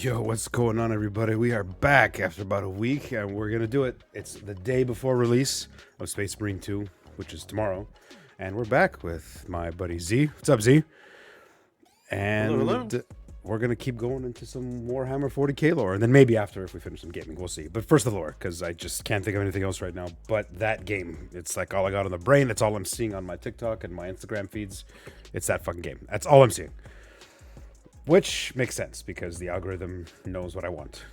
Yo, what's going on, everybody? We are back after about a week, and we're gonna do it. It's the day before release of Space Marine 2, which is tomorrow, and we're back with my buddy Z. What's up, Z? And hello. we're gonna keep going into some Warhammer 40k lore, and then maybe after, if we finish some gaming, we'll see. But first the lore, because I just can't think of anything else right now. But that game, it's like all I got on the brain. It's all I'm seeing on my TikTok and my Instagram feeds. It's that fucking game. That's all I'm seeing. Which makes sense because the algorithm knows what I want.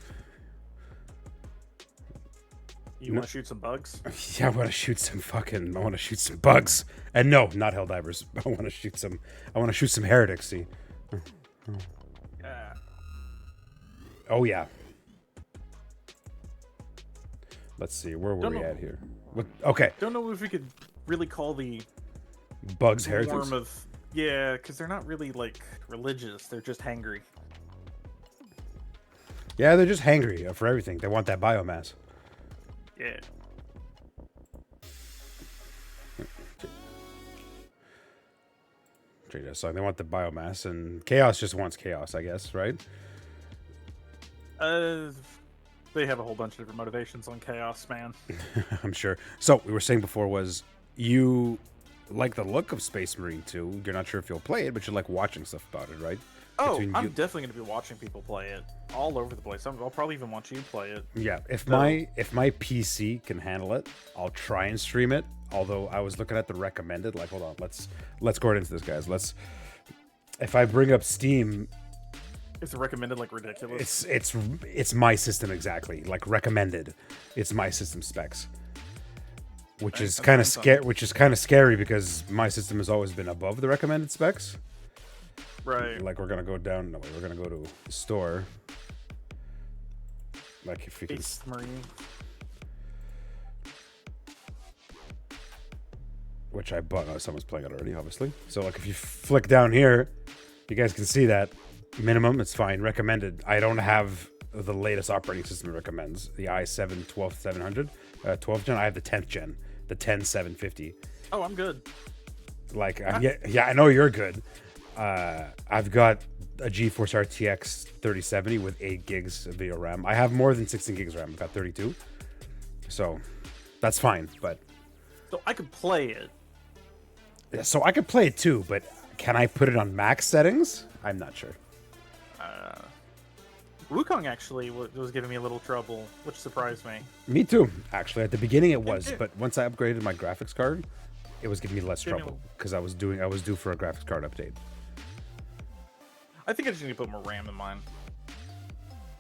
You want to shoot some bugs? Yeah, I want to shoot some bugs. And no, not Helldivers. I want to shoot some heretics, see. Yeah. Oh yeah. Let's see, where were Don't we know. at here? What, okay, Don't know if we could really call the bugs heretics. form of because they're not really like religious. They're just hangry. Yeah, they're just hangry for everything. They want that biomass. Yeah. So they want the biomass, and chaos just wants chaos, I guess, right? They have a whole bunch of different motivations on chaos, man. I'm sure. So we were saying before was you like the look of Space Marine 2. You're not sure if you'll play it, but you like watching stuff about it, right? Oh, Between I'm you- definitely going to be watching people play it all over the place. I'll probably even watch you play it. Yeah, if So- my PC can handle it, I'll try and stream it. Although I was looking at the recommended, like, hold on, let's go right into this, guys. If I bring up Steam, It's recommended like ridiculous. it's my system exactly, like recommended. It's my system specs, which Right, is that's kind of fun. scary. Which is kind of scary because my system has always been above the recommended specs. Right. Like we're gonna go down. No way. We're gonna go to the store. Like if you can. Space Marine. Which I bought. Oh, someone's playing it already, obviously. So like if you flick down here, you guys can see that minimum. It's fine. Recommended. I don't have the latest operating system it recommends. The i7 12700, 12th gen. I have the 10th gen, the 10750. Oh, I'm good. Like yeah, I know you're good. I've got a GeForce RTX 3070 with 8 gigs of video RAM. I have more than 16 gigs RAM. I've got 32, so that's fine. But So I could play it. yeah, so I could play it too, but can I put it on max settings? I'm not sure. Wukong actually was giving me a little trouble, which surprised me. Me too, actually. At the beginning it was, too. but once I upgraded my graphics card, it was giving me less Give me trouble because I was due for a graphics card update. I think I just need to put more RAM in mine.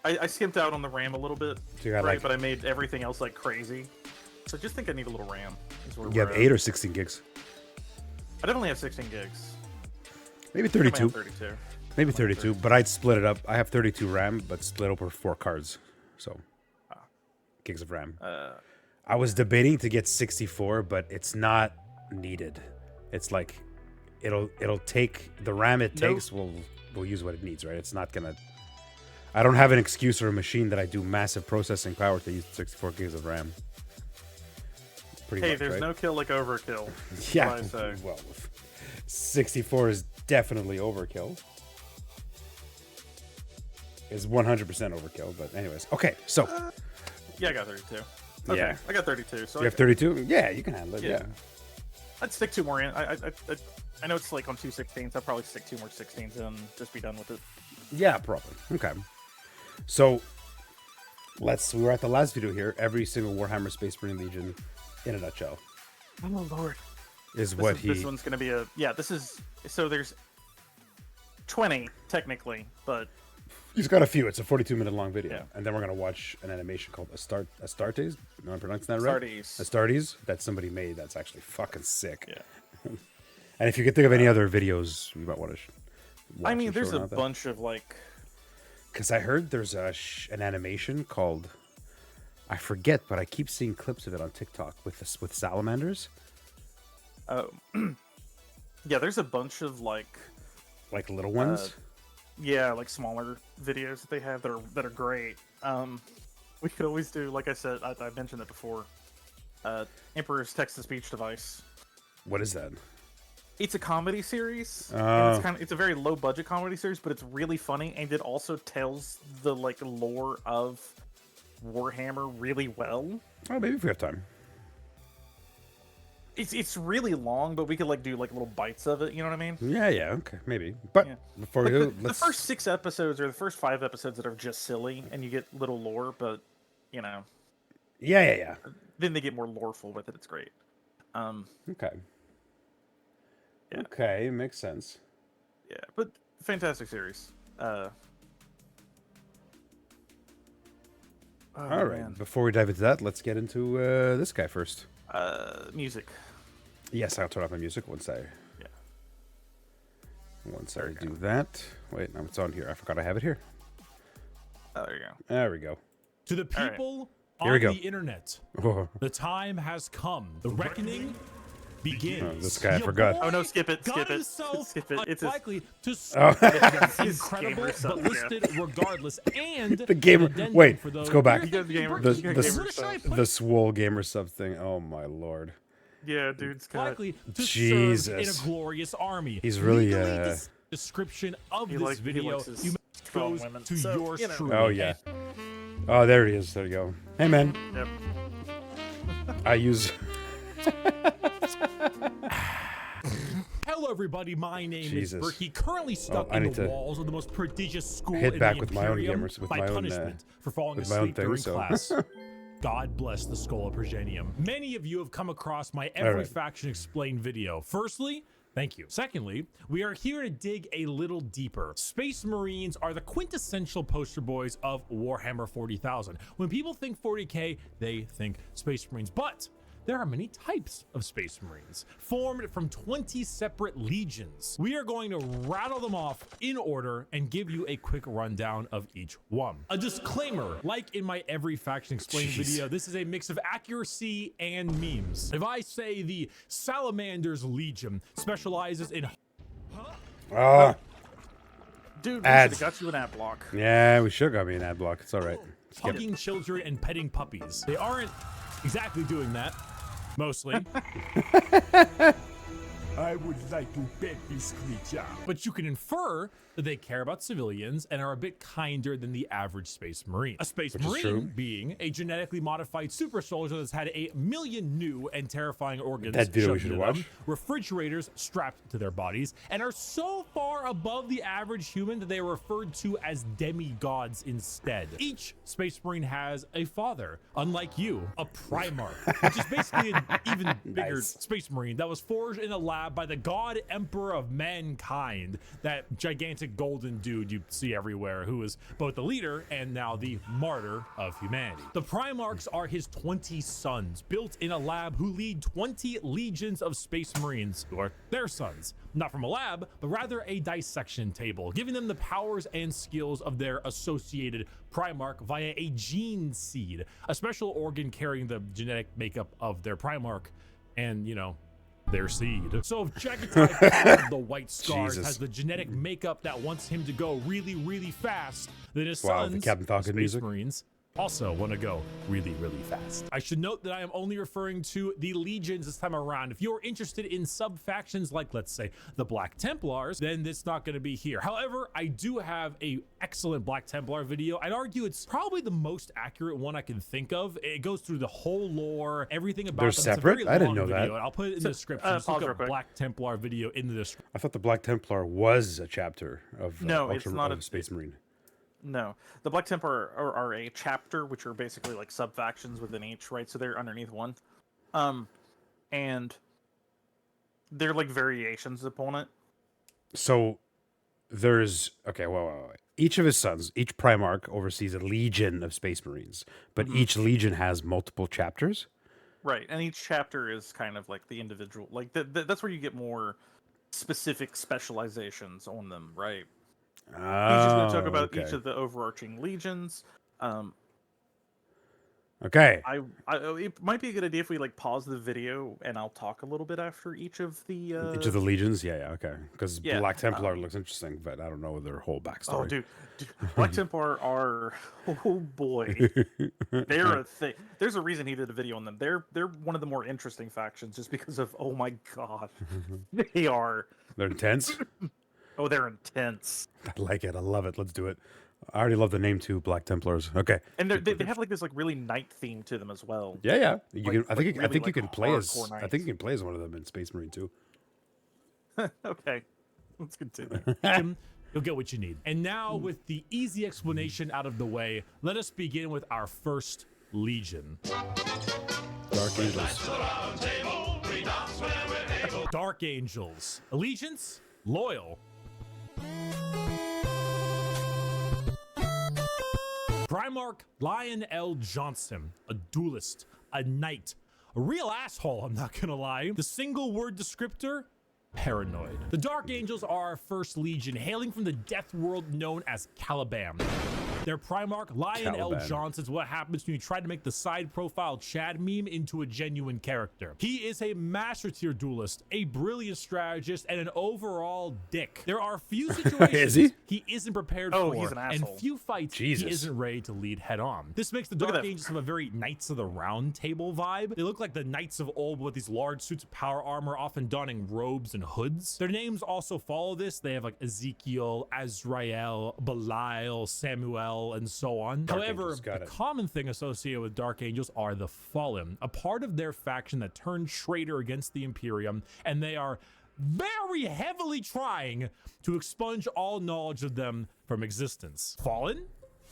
I skimped out on the RAM a little bit, So you got right? like But I made everything else like crazy. So I just think I need a little RAM. Is where you have we're 8 at. or 16 gigs, I definitely have 16 gigs. maybe I might have 32. 32. Maybe 32, but I'd split it up. I have 32 RAM, but split over 4 cards. So, gigs of RAM. I was debating to get 64, but it's not needed. It's like it'll take the RAM it Nope. takes. We'll use what it needs, right? It's not gonna. I don't have an excuse or a machine that I do massive processing power to use 64 gigs of RAM. Pretty Hey, much, there's right? no kill like overkill. Yeah, That's what I say. well, 64 is definitely overkill. Is 100% overkill, but anyways. Okay, so Yeah, I got 32. Okay, Yeah. I got 32. So you have 32? Yeah, you can handle it, yeah. I'd stick 2 more in. I know it's like on 216s. I'll probably stick 2 more 16s and just be done with it. Yeah, probably. Okay. So, we were at the last video here. Every single Warhammer Space Marine Legion, in a nutshell, Oh lord. is This what is- he... This one's gonna be a this is so there's 20 technically, but He's got a few. It's a 42-minute long video. Yeah. And then we're going to watch an animation called Astartes. Am I pronouncing that right? Astartes. Astartes. That somebody made. That's actually fucking sick. Yeah. And if you could think of any other videos you might want to I mean, there's a bunch of like Because I heard there's an animation called... I forget, but I keep seeing clips of it on TikTok with salamanders. yeah, there's a bunch of like Like little ones. like smaller videos that they have that are great. We could always do, like I said, I mentioned it before. Emperor's text to speech device. What is that? It's a comedy series, and Oh. it's a very low budget comedy series, but it's really funny, and it also tells the like lore of Warhammer really well. Oh, maybe if we have time. It's really long, but we could like do like little bites of it. You know what I mean? Yeah, okay, maybe. But Yeah. before Like we do, the let's. first 6 episodes or the first 5 episodes that are just silly, and you get little lore, but you know, Yeah. then they get more loreful with it. It's great. Okay. Yeah. Okay, makes sense. Yeah, but fantastic series. All Oh, right. man. Before we dive into that, let's get into this guy first. Music. Yes, I'll turn off my music once I Yeah. once I do that. Wait, no, it's on here. I forgot I have it here. Oh, there you go. There we go. To the All right. people Here we on go. the internet, Oh, the time has come. The reckoning begins. this guy I Your forgot. boy Oh, no, skip it, got skip it, himself skip it. It's his- unlikely to Oh. incredible, gamer stuff, but yeah. listed regardless. And The gamer- an addendum wait, for let's those- go back. You got the gamer- The- you got the- gamer Where should I stuff. put the swole gamer sub thing. Oh my lord. Yeah, dude's got. likely to serve in Jesus. a glorious army. He's really, Legally, description of He this like- he video likes his you strong goes women. to So, yours you know. truly. Oh yeah. Oh, there he is. There you go. Hey man, Yep. I use. Hello, everybody. My name Jesus. is Berkey. Currently stuck I in need the to walls of the most prodigious school hit in back the with my own Imperium gamers- with by my own, punishment for falling with my own asleep thing, during so. class. God bless the Skull of Progenium. Many of you have come across my Every right. Faction Explained video. Firstly, thank you. Secondly, we are here to dig a little deeper. Space Marines are the quintessential poster boys of Warhammer 40,000. When people think 40k, they think Space Marines. But there are many types of Space Marines, formed from 20 separate legions. We are going to rattle them off in order and give you a quick rundown of each one. A disclaimer, like in my Every Faction Explained Jeez. video, this is a mix of accuracy and memes. If I say the Salamander's Legion specializes in Ah, Dude, we should Ads. have got you an ad block. yeah, we should got me an ad block. It's all right. Skip it. hugging children and petting puppies. They aren't exactly doing that, mostly. I would like to pet this creature. But you can infer that they care about civilians and are a bit kinder than the average Space Marine. A Space Which is Marine true. being a genetically modified super soldier that's had 1,000,000 new and terrifying organs That video we shoved should into watch. them, refrigerators strapped to their bodies, and are so far above the average human that they are referred to as demigods instead. Each Space Marine has a father, unlike you, a Primarch, which is basically an even bigger Nice. Space Marine that was forged in a lab by the God Emperor of mankind, that gigantic golden dude you see everywhere, who is both the leader and now the martyr of humanity. The Primarchs are his 20 sons, built in a lab, who lead 20 legions of Space Marines, who are their sons. Not from a lab, but rather a dissection table, giving them the powers and skills of their associated Primarch via a gene seed, a special organ carrying the genetic makeup of their Primarch and, you know, their seed. So if Jagatai of the White Scars Jesus. has the genetic makeup that wants him to go really, really fast, then his Wow, the sons, Captain Falcon Space music. Marines, also want to go really, really fast. I should note that I am only referring to the legions this time around. If you're interested in sub-factions like, let's say, the Black Templars, then it's not going to be here. However, I do have a excellent Black Templar video. I'd argue it's probably the most accurate one I can think of. It goes through the whole lore, everything about They're them. It's a separate? very I didn't long know that. video, and I'll put it in the description. Just pause look real up quick. Black Templar video in the description. I thought the Black Templar was a chapter of No, it's not of a- Space Marine. No, the Black Templar are a chapter, which are basically like sub factions within each, right? So they're underneath one, and they're like variations upon it. So there's okay. Well, each of his sons, each Primarch oversees a legion of Space Marines, but each legion has multiple chapters. Right, and each chapter is kind of like the individual, like that's where you get more specific specializations on them, right? He's just going to talk about each of the overarching legions. Okay. It might be a good idea if we like pause the video and I'll talk a little bit after each of the Each of the legions, yeah, okay. Because yeah, Black Templar looks interesting, but I don't know their whole backstory. Oh, dude, Black Templar are oh boy, they're a thing. There's a reason he did a video on them. They're one of the more interesting factions just because of oh my god, they are. They're intense. Oh, they're intense. I like it. I love it. Let's do it. I already love the name too, Black Templars. Okay. And they have like this like really night theme to them as well. Yeah, yeah. You Like- can. I like think. I really, think you like, can play as. hardcore I think you can play as one of them in Space Marine too. Okay, let's continue. Jim, you'll get what you need. And now, with the easy explanation out of the way, let us begin with our first legion. Dark Angels. Dark Angels. Allegiance? Loyal. Primarch Lion L. Johnson, a duelist, a knight, a real asshole, I'm not gonna lie. The single word descriptor? Paranoid. The Dark Angels are our first legion, hailing from the death world known as Caliban. Their Primarch, Lion L. Caliban. Johnson, is what happens when you try to make the side profile Chad meme into a genuine character. He is a master tier duelist, a brilliant strategist, and an overall dick. There are few situations Is he? isn't prepared Oh, for, he's an and asshole. few fights Jesus. he isn't ready to lead head on. This makes the Look at Dark that. Angels have a very Knights of the Round Table vibe. They look like the knights of old with these large suits of power armor, often donning robes and hoods. Their names also follow this. They have like Ezekiel, Azrael, Belial, Samuel, and so on. Dark However, Angels, got the it. common thing associated with Dark Angels are the Fallen, a part of their faction that turned traitor against the Imperium, and they are very heavily trying to expunge all knowledge of them from existence. Fallen?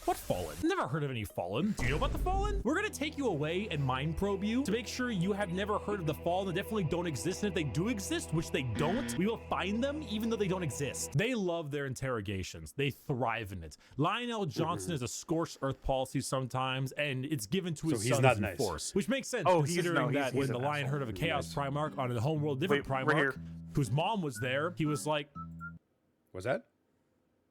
What Fallen? Never heard of any Fallen. Do you know about the Fallen? We're gonna take you away and mind probe you to make sure you have never heard of the Fallen. They definitely don't exist, and if they do exist, which they don't, we will find them even though they don't exist. They love their interrogations. They thrive in it. Lionel Johnson is a scorched earth policy sometimes, and it's given to his he's sons not in nice. force, which makes sense Oh, considering that he's when an the Lion asshole. heard of a Chaos Primarch on a homeworld different Wait, Primarch, right here. whose mom was there, he was like, Was that?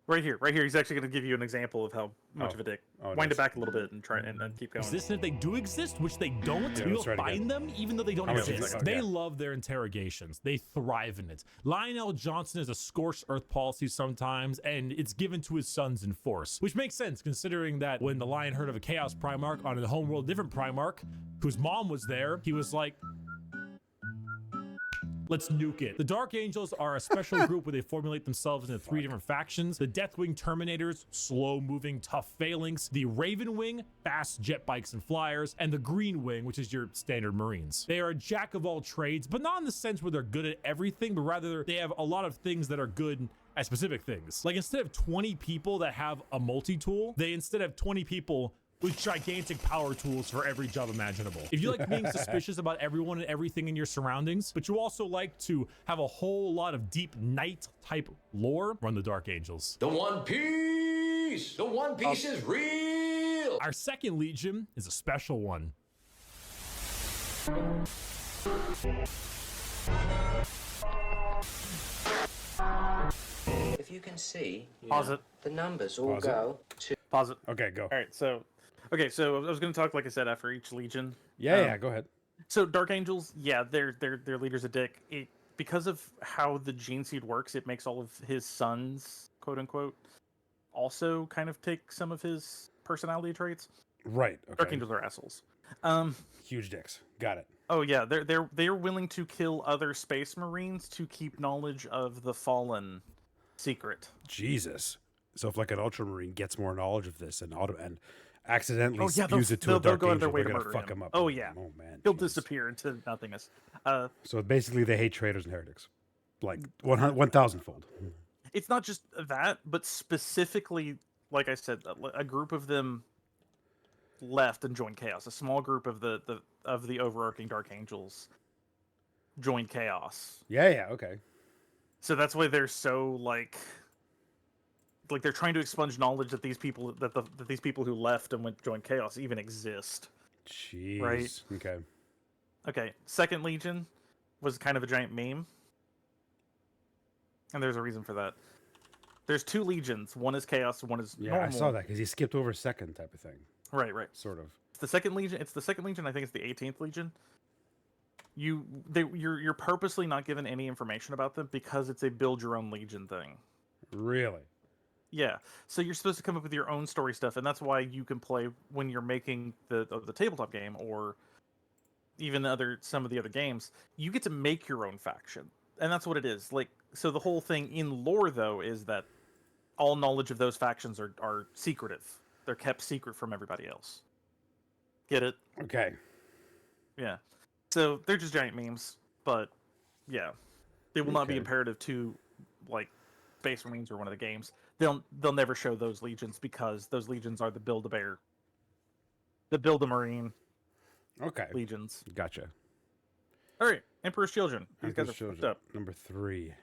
Right here. He's actually going to give you an example of how much Oh. of a dick. Oh, Wind nice. it back a little bit and try and keep going. exist, and if they do exist, which they don't, Yeah, we will let's try it find again. them even though they don't How much is exist. it? They Okay. love their interrogations. They thrive in it. Lionel Johnson is a scorched earth policy sometimes, and it's given to his sons in force, which makes sense considering that when the Lion heard of a Chaos Primarch on a homeworld different Primarch, whose mom was there, he was like, let's nuke it. The Dark Angels are a special group where they formulate themselves into three different factions. The Deathwing Terminators, slow-moving, tough phalanx. The Raven Wing, fast jet bikes and flyers. And the Green Wing, which is your standard Marines. They are a jack of all trades, but not in the sense where they're good at everything, but rather they have a lot of things that are good at specific things. Like instead of 20 people that have a multi-tool, they instead have 20 people with gigantic power tools for every job imaginable. If you like being suspicious about everyone and everything in your surroundings, but you also like to have a whole lot of deep knight type lore, run the Dark Angels. The One Piece! The One Piece is real! Our second legion is a special one. If you can see, Pause it. the numbers all Pause it. go to Pause it. Okay, go. All right. So I was going to talk like I said after each legion. Yeah, yeah. Go ahead. So Dark Angels, yeah, their leader's a dick. Because of how the gene seed works, it makes all of his sons, quote unquote, also kind of take some of his personality traits. Right. Dark Okay. Angels are assholes. Huge dicks. Got it. Oh yeah, they're willing to kill other Space Marines to keep knowledge of the Fallen secret. Jesus. So if like an Ultramarine gets more knowledge of this and accidentally Oh, yeah, spews it to a they'll Dark go out of their Angel, way they're to gonna murder fuck him. him up. Oh, yeah. Oh man. He'll jeez. disappear into nothingness. So basically, they hate traitors and heretics, like 1,000-fold. It's not just that, but specifically, like I said, a group of them left and joined Chaos. A small group of the overarching Dark Angels joined Chaos. Yeah. Yeah. Okay. So that's why they're so like they're trying to expunge knowledge that these people that these people who left and went joined Chaos even exist. Jeez. Right. Okay. Okay, Second Legion was kind of a giant meme, and there's a reason for that. There's two legions. One is Chaos. One is Yeah, normal. I saw that because he skipped over second type of thing, Right. sort of. the second Legion. It's the second Legion. I think it's the 18th Legion. You're purposely not given any information about them because it's a build your own Legion thing. Really? Yeah. So you're supposed to come up with your own story stuff, and that's why you can play when you're making the tabletop game or even some of the other games. You get to make your own faction, and that's what it is. Like, so the whole thing in lore though is that all knowledge of those factions are secretive. They're kept secret from everybody else. Get it? Okay. Yeah. So they're just giant memes, but yeah, they will not be Okay. imperative to like Space Marines or one of the games. They'll never show those legions because those legions are the Build-A-Bear, the Build-A-Marine Okay. legions. Gotcha. All right, Emperor's Children. These guys Emperor's are fucked Children, up. number 3.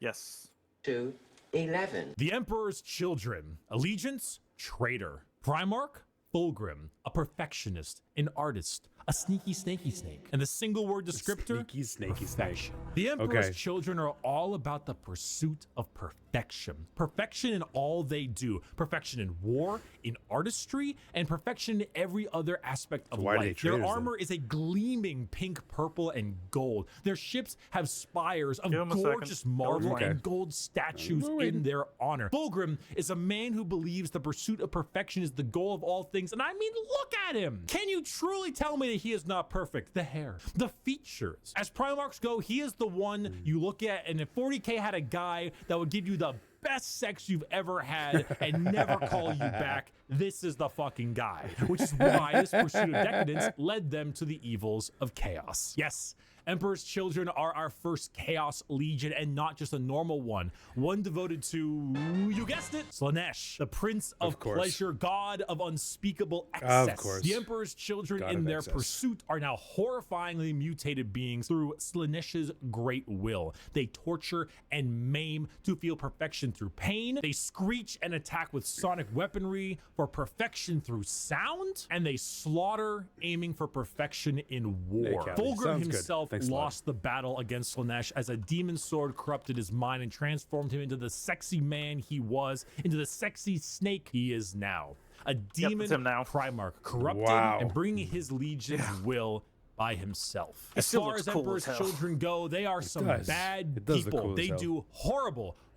Yes. to 11. The Emperor's Children. Allegiance, traitor. Primarch, Fulgrim, a perfectionist, an artist, a sneaky snaky snake. And the single word descriptor, Sneaky snaky snake. perfection. The Emperor's Okay. Children are all about the pursuit of perfection. Perfection in all they do. Perfection in war, in artistry, and perfection in every other aspect of why are they life. Their traitors, then? armor is a gleaming pink, purple, and gold. Their ships have spires of Give 'em a second. gorgeous marble Okay. and gold statues in their honor. Fulgrim is a man who believes the pursuit of perfection is the goal of all things. And I mean, look at him. Can you truly tell me that he is not perfect? The hair, the features. As Primarchs go, he is the one you look at, and if 40K had a guy that would give you the best sex you've ever had and never call you back, this is the fucking guy. Which is why this pursuit of decadence led them to the evils of chaos. Yes, Emperor's Children are our first Chaos Legion, and not just a normal one. One devoted to, you guessed it, Slanesh, the Prince of course. Pleasure, God of unspeakable excess. Of course. The Emperor's Children God in of their excess. pursuit are now horrifyingly mutated beings through Slanesh's great will. They torture and maim to feel perfection through pain. They screech and attack with sonic weaponry for perfection through sound. And they slaughter, aiming for perfection in war. Callie. Fulgrim Sounds good. himself Thanks a lot. lost the battle against Slanesh as a demon sword corrupted his mind and transformed him into the sexy man he was, into the sexy snake he is now. A demon him now. Primarch, corrupted Wow. and bringing his legion's will by himself. As still far looks as cool Emperor's as hell. Children go, they are some does. bad It does look people. cool as They hell. do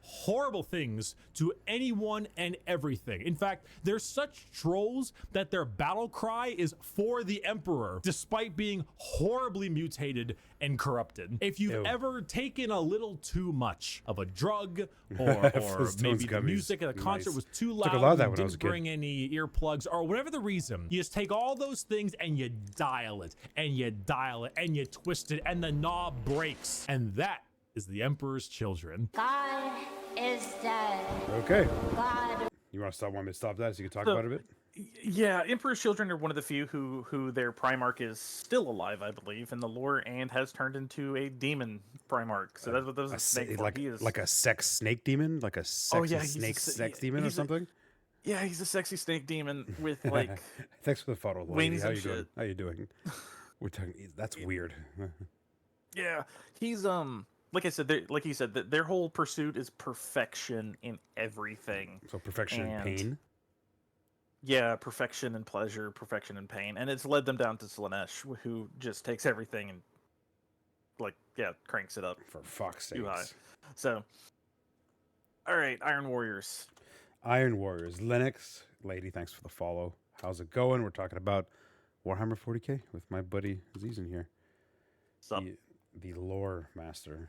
horrible things to anyone and everything. In fact, they're such trolls that their battle cry is for the Emperor, despite being horribly mutated and corrupted. If you've Ew. ever taken a little too much of a drug, or Stones maybe the gummies. music at a concert Nice. was too Took loud, a lot of that you when I was a didn't kid. bring any earplugs, or whatever the reason, you just take all those things and you dial it, and you dial it, and you twist it, and the knob breaks. And that is the Emperor's Children. God is dead. Okay. God. You want me to stop that so you can talk about it a bit? Yeah, Emperor's Children are one of the few who their Primarch is still alive, I believe, in the lore, and has turned into a demon Primarch. So that's what those A are sa- snake for. like, He is, like a sex snake demon? Like a sexy yeah, he's a snake se- sex yeah, demon or he's a- something? yeah, he's a sexy snake demon with like Thanks for the photo, lady. wings How and you doing? shit. How you doing? We're talking. That's weird. yeah, he's like I said, like you said, their whole pursuit is perfection in everything. So perfection and And- pain. Yeah, perfection and pleasure, perfection and pain, and it's led them down to Slanesh, who just takes everything and cranks it up For fuck's too high. sakes. So, all right, Iron Warriors. Iron Warriors. Linux, lady, thanks for the follow. How's it going? We're talking about Warhammer 40K with my buddy Aziz in here. Sup? The lore master.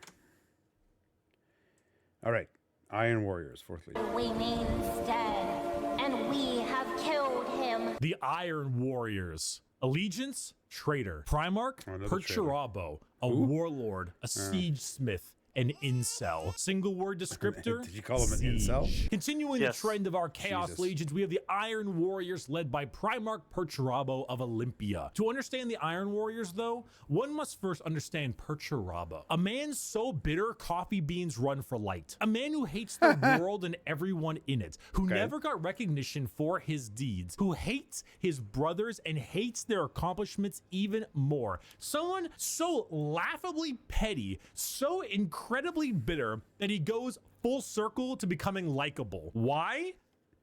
All right. Iron Warriors, fourth league. Remains dead, and we have killed him. The Iron Warriors. Allegiance, traitor. Primarch, Another traitor. Percherabo, a warlord, a siege smith, an incel. Single word descriptor. Did you call him an siege. incel? Continuing Yes. the trend of our Chaos Jesus. Legions, we have the Iron Warriors led by Primarch Percherabo of Olympia. To understand the Iron Warriors, though, one must first understand Percherabo. A man so bitter coffee beans run for light. A man who hates the world and everyone in it. Who Okay. never got recognition for his deeds. Who hates his brothers and hates their accomplishments even more. Someone so laughably petty, so incredibly bitter that he goes full circle to becoming likable. Why?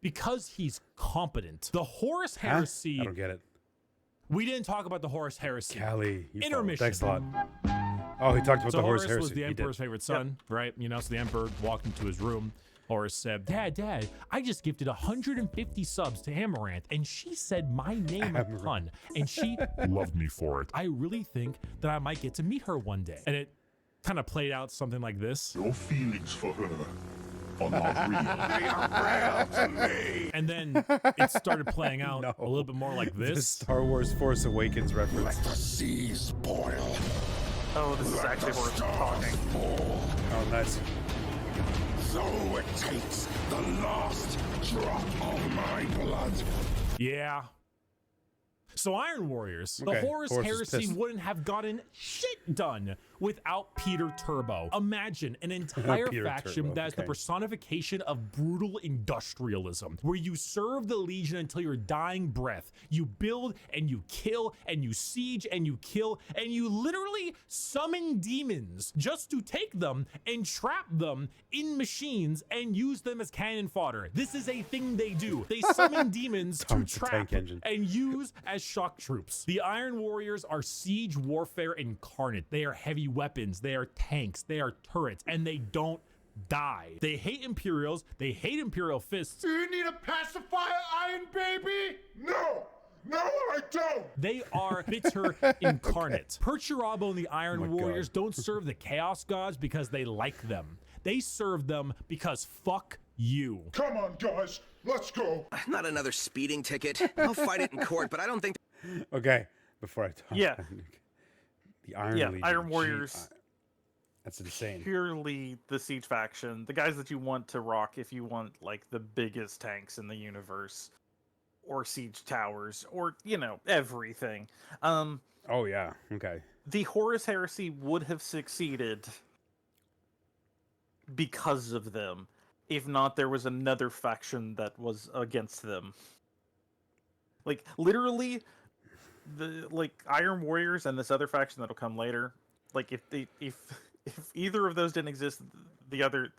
Because he's competent. The Horus Huh? Heresy I don't get it. We didn't talk about the Horus Heresy. Callie, you followed. Intermission. Thanks a lot. Oh, he talked about So the Horus Horus Heresy. was the He did. Emperor's favorite son, right? You know, so the Emperor walked into his room. Horus said, Dad, I just gifted 150 subs to Amaranth, and she said my name a ton, and she loved me for it. I really think that I might get to meet her one day. And it kind of played out something like this. Your feelings for her are not real. They are real to me. And then it started playing out a little bit more like The this. Star Wars Force Awakens reference. The seas boil. Oh, this is actually Horus talking. Oh, nice. So it takes the last drop of my blood. Yeah. So Iron Warriors, the Okay, Horus Horus is Heresy pissed. wouldn't have gotten shit done without Peter Turbo. Imagine an entire Peter faction Turbo, that is the okay. personification of brutal industrialism, where you serve the Legion until your dying breath. You build and you kill and you siege and you kill and you literally summon demons just to take them and trap them in machines and use them as cannon fodder. This is a thing they do. They summon demons to Tom's the trap tank engine. and use as shock troops. The Iron Warriors are siege warfare incarnate. They are heavy weapons, they are tanks, they are turrets, and they don't die. They hate Imperials, they hate Imperial fists. Do you need a pacifier, Iron Baby? No, I don't. They are bitter incarnate. Perturabo and the Iron Oh my Warriors God. don't serve the Chaos Gods because they like them. They serve them because fuck you. Come on, guys, let's go. Not another speeding ticket. I'll fight it in court, but I don't think. Okay, before I talk. Yeah. The Iron Yeah, Legion. Iron gee, Warriors. that's insane. Purely the siege faction, the guys that you want to rock if you want like the biggest tanks in the universe, or siege towers, or everything. Oh yeah. Okay. The Horus Heresy would have succeeded because of them. If not, there was another faction that was against them. Like literally, the Iron Warriors and this other faction that'll come later. Like if either of those didn't exist, the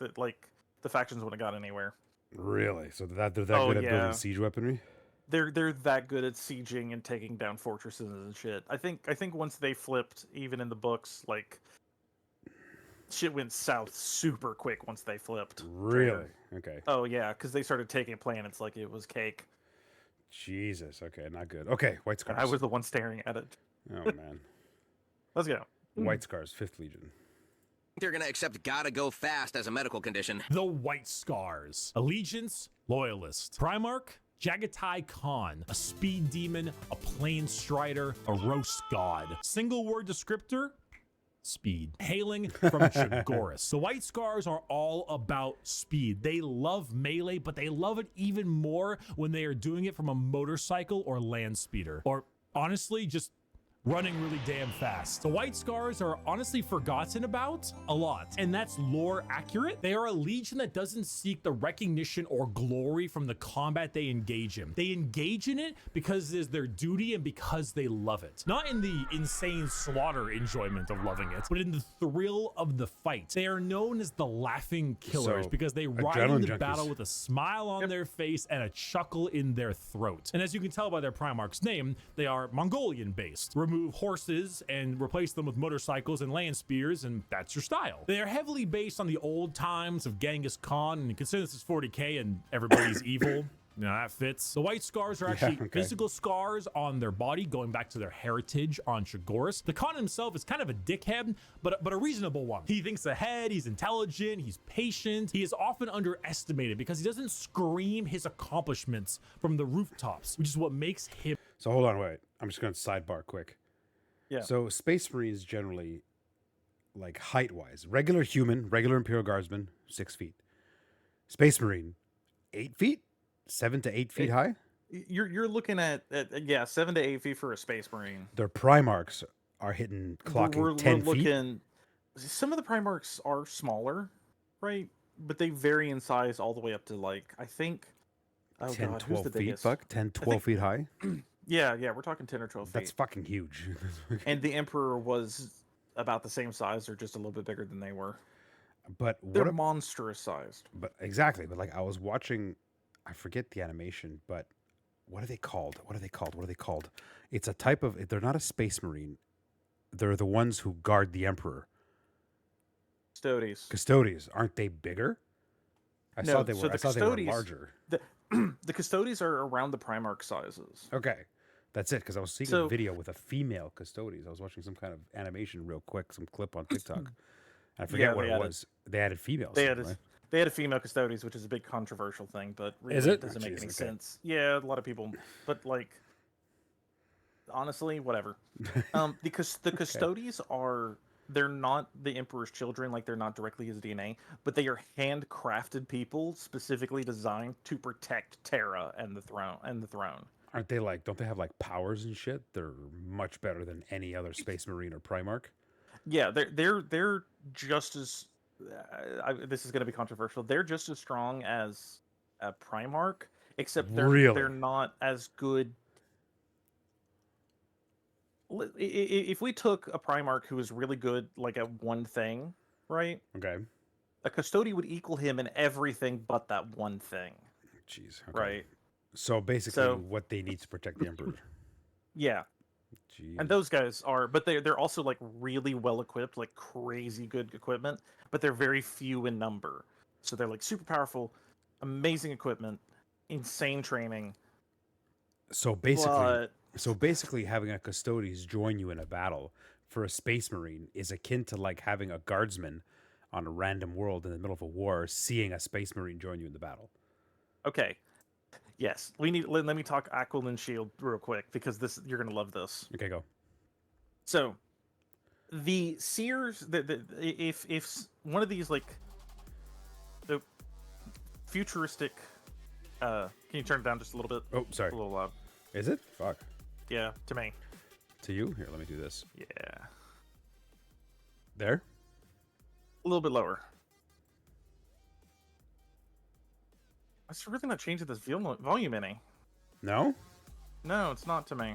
factions wouldn't have got anywhere. Really? So they're that good at yeah. building siege weaponry? They're that good at sieging and taking down fortresses and shit. I think once they flipped, even in the books, like shit went south super quick once they flipped. Really? Okay. Oh yeah, because they started taking planets like it was cake. Jesus. Okay, not good. Okay, White Scars. I was the one staring at it. Oh man. Let's go. White Scars, 5th Legion. They're gonna accept gotta go fast as a medical condition. The White Scars. Allegiance, Loyalist. Primarch, Jagatai Khan. A speed demon, a plane strider, a roast god. Single word descriptor, speed. Hailing from Chagoris. The White Scars are all about speed. They love melee, but they love it even more when they are doing it from a motorcycle or land speeder. Or honestly, just running really damn fast. The White Scars are honestly forgotten about a lot, and that's lore accurate. They are a legion that doesn't seek the recognition or glory from the combat they engage in. They engage in it because it is their duty and because they love it. Not in the insane slaughter enjoyment of loving it, but in the thrill of the fight. They are known as the Laughing Killers So, because they ride adrenaline into junkies. battle with a smile on their face and a chuckle in their throat. And as you can tell by their Primarch's name, they are Mongolian based. Remove horses and replace them with motorcycles and land spears, and that's your style. They are heavily based on the old times of Genghis Khan, and consider this is 40k and everybody's evil. You know, that fits. The White Scars are actually okay. physical scars on their body, going back to their heritage on Chagoris. The Khan himself is kind of a dickhead, but a reasonable one. He thinks ahead, he's intelligent, he's patient. He is often underestimated because he doesn't scream his accomplishments from the rooftops, which is what makes him. So hold on, wait. I'm just going to sidebar quick. Yeah. So Space Marines generally, like height-wise, regular human, regular Imperial Guardsman, 6 feet. Space Marine, 8 feet? 7 to 8 feet high? You're looking at 7 to 8 feet for a Space Marine. Their Primarchs are hitting, clocking We're 10 feet. looking. Some of the Primarchs are smaller, right? But they vary in size all the way up to I think. Oh 10, God, who's 12 the feet, biggest? fuck? 10, 12 feet high? Yeah, we're talking 10 or 12 feet. That's fucking huge. And the Emperor was about the same size, or just a little bit bigger than they were. But They're what? monstrous sized. But exactly. But I was watching, I forget the animation, but what are they called? What are they called? What are they called? It's a type of. They're not a space marine. They're the ones who guard the emperor. Custodes. Custodes, aren't they bigger? I No, saw they so were. the I saw they were Custodes- larger. The Custodes are around the Primarch sizes. Okay, that's it. Because I was seeing a So- video with a female Custodes. I was watching some kind of animation, real quick, some clip on TikTok. I forget Yeah, what they it added- was. They added females. They to had it, a, right? they had a female Custodes, which is a big controversial thing, but really Is it? it doesn't Oh, make jeez, any okay. sense. Yeah, a lot of people, but like, honestly, whatever. Because the Custodes are. They're not the Emperor's children, like they're not directly his DNA, but they are handcrafted people specifically designed to protect Terra and the throne. Aren't they like? Don't they have like powers and shit? They're much better than any other Space Marine or Primarch. Yeah, they're just as. This is going to be controversial. They're just as strong as a Primarch, except Really? they're not as good. If we took a Primarch who was really good, like at one thing, right? Okay. A Custodian would equal him in everything but that one thing, Jeez. Okay. right? So basically, So- what they need to protect the Emperor. Yeah, Jeez. and those guys are, but they're also like really well equipped, like crazy good equipment, but they're very few in number. So they're like super powerful, amazing equipment, insane training. So basically, But having a Custodes join you in a battle for a Space Marine is akin to like having a guardsman on a random world in the middle of a war, seeing a Space Marine join you in the battle. okay, yes, we need. Let me talk Aquiline Shield real quick because you're gonna love this. Okay, go. So, the Seers, if one of these like the futuristic, can you turn it down just a little bit? Oh, sorry. A little loud. Is it? Fuck. Yeah, to me. To you? Here, let me do this. Yeah, There? a little bit lower. It's really not changing this volume any. No? No, it's not to me.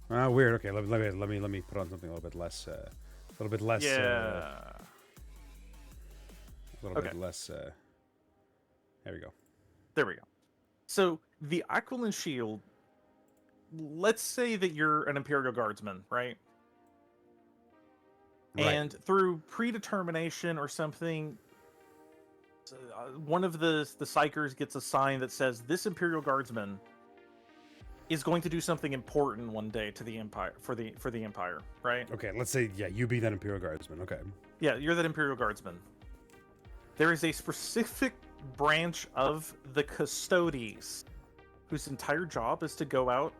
Ah, weird. Okay, let me put on something a little bit less. Yeah. A little Okay. bit less. There we go. There we go. So the Aquiline Shield. Let's say that you're an Imperial Guardsman, right? Right. And through predetermination or something, one of the psychers gets a sign that says this Imperial Guardsman is going to do something important one day to the Empire for the Empire, right? Okay, let's say you be that Imperial Guardsman. Okay. Yeah, you're that Imperial Guardsman. There is a specific branch of the Custodes whose entire job is to go out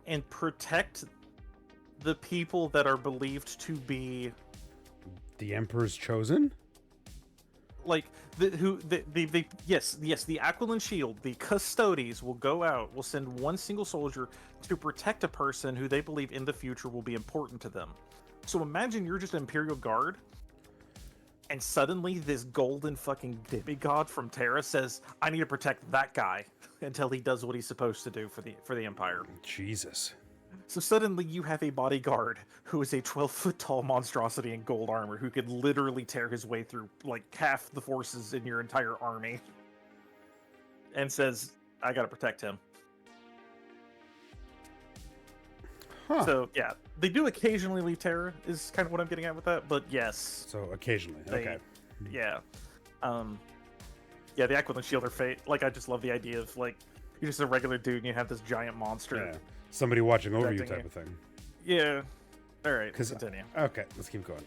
and protect the people that are believed to be The Emperor's chosen? like the Aquiline Shield, the Custodes will go out, will send one single soldier to protect a person who they believe in the future will be important to them. So imagine you're just an Imperial Guard, and suddenly this golden fucking demigod from Terra says, "I need to protect that guy until he does what he's supposed to do for the Empire." Jesus. So suddenly you have a bodyguard who is a 12-foot tall monstrosity in gold armor who could literally tear his way through like half the forces in your entire army and says, "I gotta protect him." Huh. So yeah, they do occasionally leave Terra is kind of what I'm getting at with that, but yes. So occasionally. They- Okay. Yeah. Yeah, the Aquiline Shield are fate. Like, I just love the idea of like you're just a regular dude and you have this giant monster. Yeah. Somebody watching over you Protecting type you. of thing. Yeah. All right. 'Cause- Continue. Okay, let's keep going.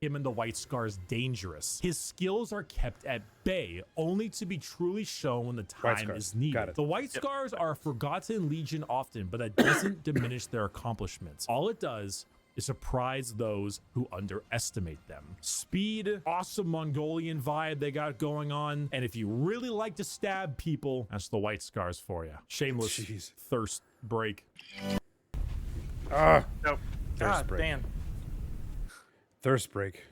Him and the White Scars dangerous. His skills are kept at bay, only to be truly shown when the White time Scars. is needed. Got it. The White Scars are a forgotten legion often, but that doesn't diminish their accomplishments. All it does is surprise those who underestimate them. Speed, awesome Mongolian vibe they got going on, and if you really like to stab people, that's the White Scars for you. Shameless Jeez. thirst break. Ah, Nope. Thirst God, break. Dan. thirst break.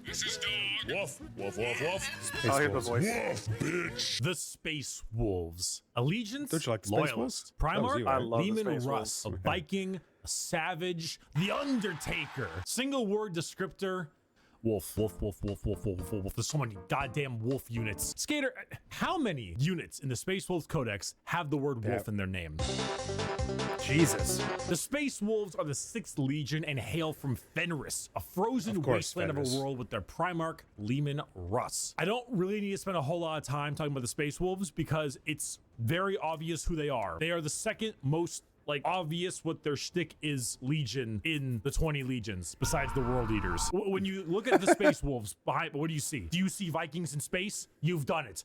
This is Dog. Woof, woof, woof, woof. I'll hear the Wolves. voice. Woof, bitch. The Space Wolves. Allegiance, Don't you like the Space loyalist. Wolves? That was Primarch, you, right? I love the Lehman Space Russ, Wolves. a Viking, a savage, the Undertaker. Single word descriptor, Wolf. There's so many goddamn wolf units. Skater, how many units in the Space Wolves Codex have the word wolf in their name? Jesus. The Space Wolves are the 6th Legion and hail from Fenris, a frozen wasteland of a world with their Primarch, Leman Russ. I don't really need to spend a whole lot of time talking about the Space Wolves because it's very obvious who they are. They are the second most obvious what their shtick is legion in the 20 legions besides the World Eaters. When you look at the Space Wolves behind, what do you see? Do you see Vikings in space? You've done it.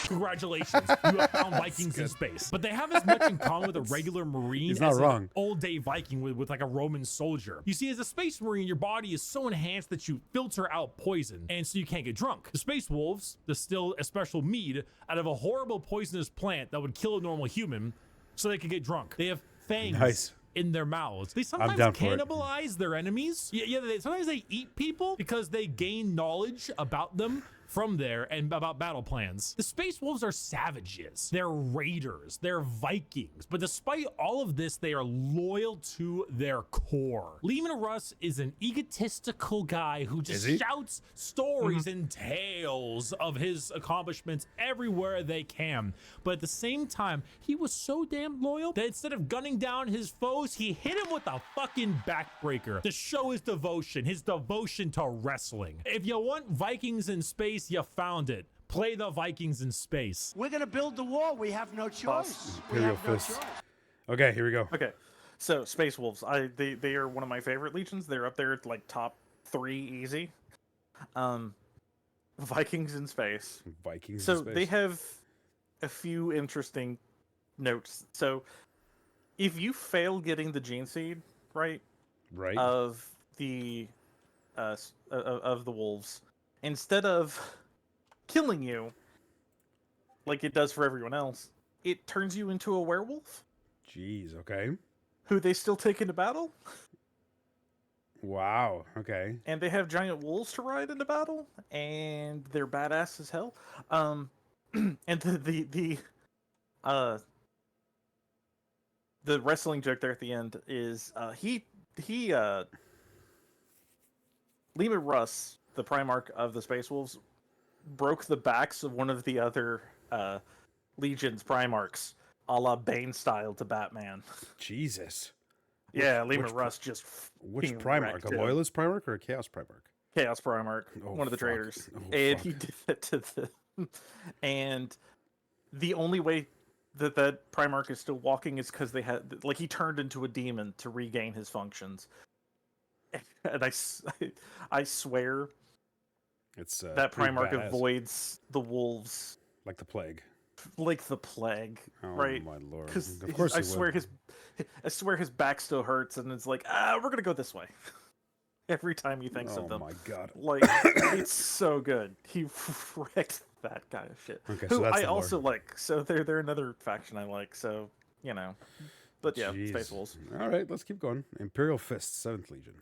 Congratulations, you have found Vikings in space. But they have as much in common with a regular Marine as an old-day Viking with like a Roman soldier. You see, as a Space Marine, your body is so enhanced that you filter out poison, and so you can't get drunk. The Space Wolves distill a special mead out of a horrible poisonous plant that would kill a normal human so they could get drunk. They have fangs in their mouths. They sometimes cannibalize their enemies. Sometimes they eat people because they gain knowledge about them from there and about battle plans. The Space Wolves are savages. They're raiders. They're Vikings. But despite all of this, they are loyal to their core. Leman Russ is an egotistical guy who just shouts stories and tales of his accomplishments everywhere they can. But at the same time, he was so damn loyal that instead of gunning down his foes, he hit him with a fucking backbreaker to show his devotion to wrestling. If you want Vikings in space, you found it. Play the Vikings in space. We're gonna build the wall. We have no choice. Imperial Fist. Okay, here we go. Okay, so Space Wolves. They are one of my favorite legions. They're up there like top 3 easy. Vikings in space. Vikings in space. So they have a few interesting notes. So if you fail getting the gene seed right of the wolves, instead of killing you like it does for everyone else, it turns you into a werewolf. Jeez, okay. Who they still take into battle. Wow, okay. And they have giant wolves to ride into battle, and they're badass as hell. And the wrestling joke there at the end is Leman Russ, the Primarch of the Space Wolves, broke the backs of one of the other Legion's Primarchs, a la Bane style to Batman. Jesus. Yeah, Leman Russ just which Primarch? A Loyalist Primarch or a Chaos Primarch? Chaos Primarch, one of the traitors. And he did that to them. And the only way that Primarch is still walking is because they had, he turned into a demon to regain his functions. And I swear it's that Primarch avoids the wolves like the plague. Like the plague, right? Oh my lord! Because of course, I swear his back still hurts, and it's like, we're gonna go this way. Every time he thinks of them. Oh my god! It's so good. He wrecked that kind of shit. Okay, who so that's I also like. So they're another faction I like. So but yeah, Jeez. Space Wolves. All right, let's keep going. Imperial Fist, 7th Legion.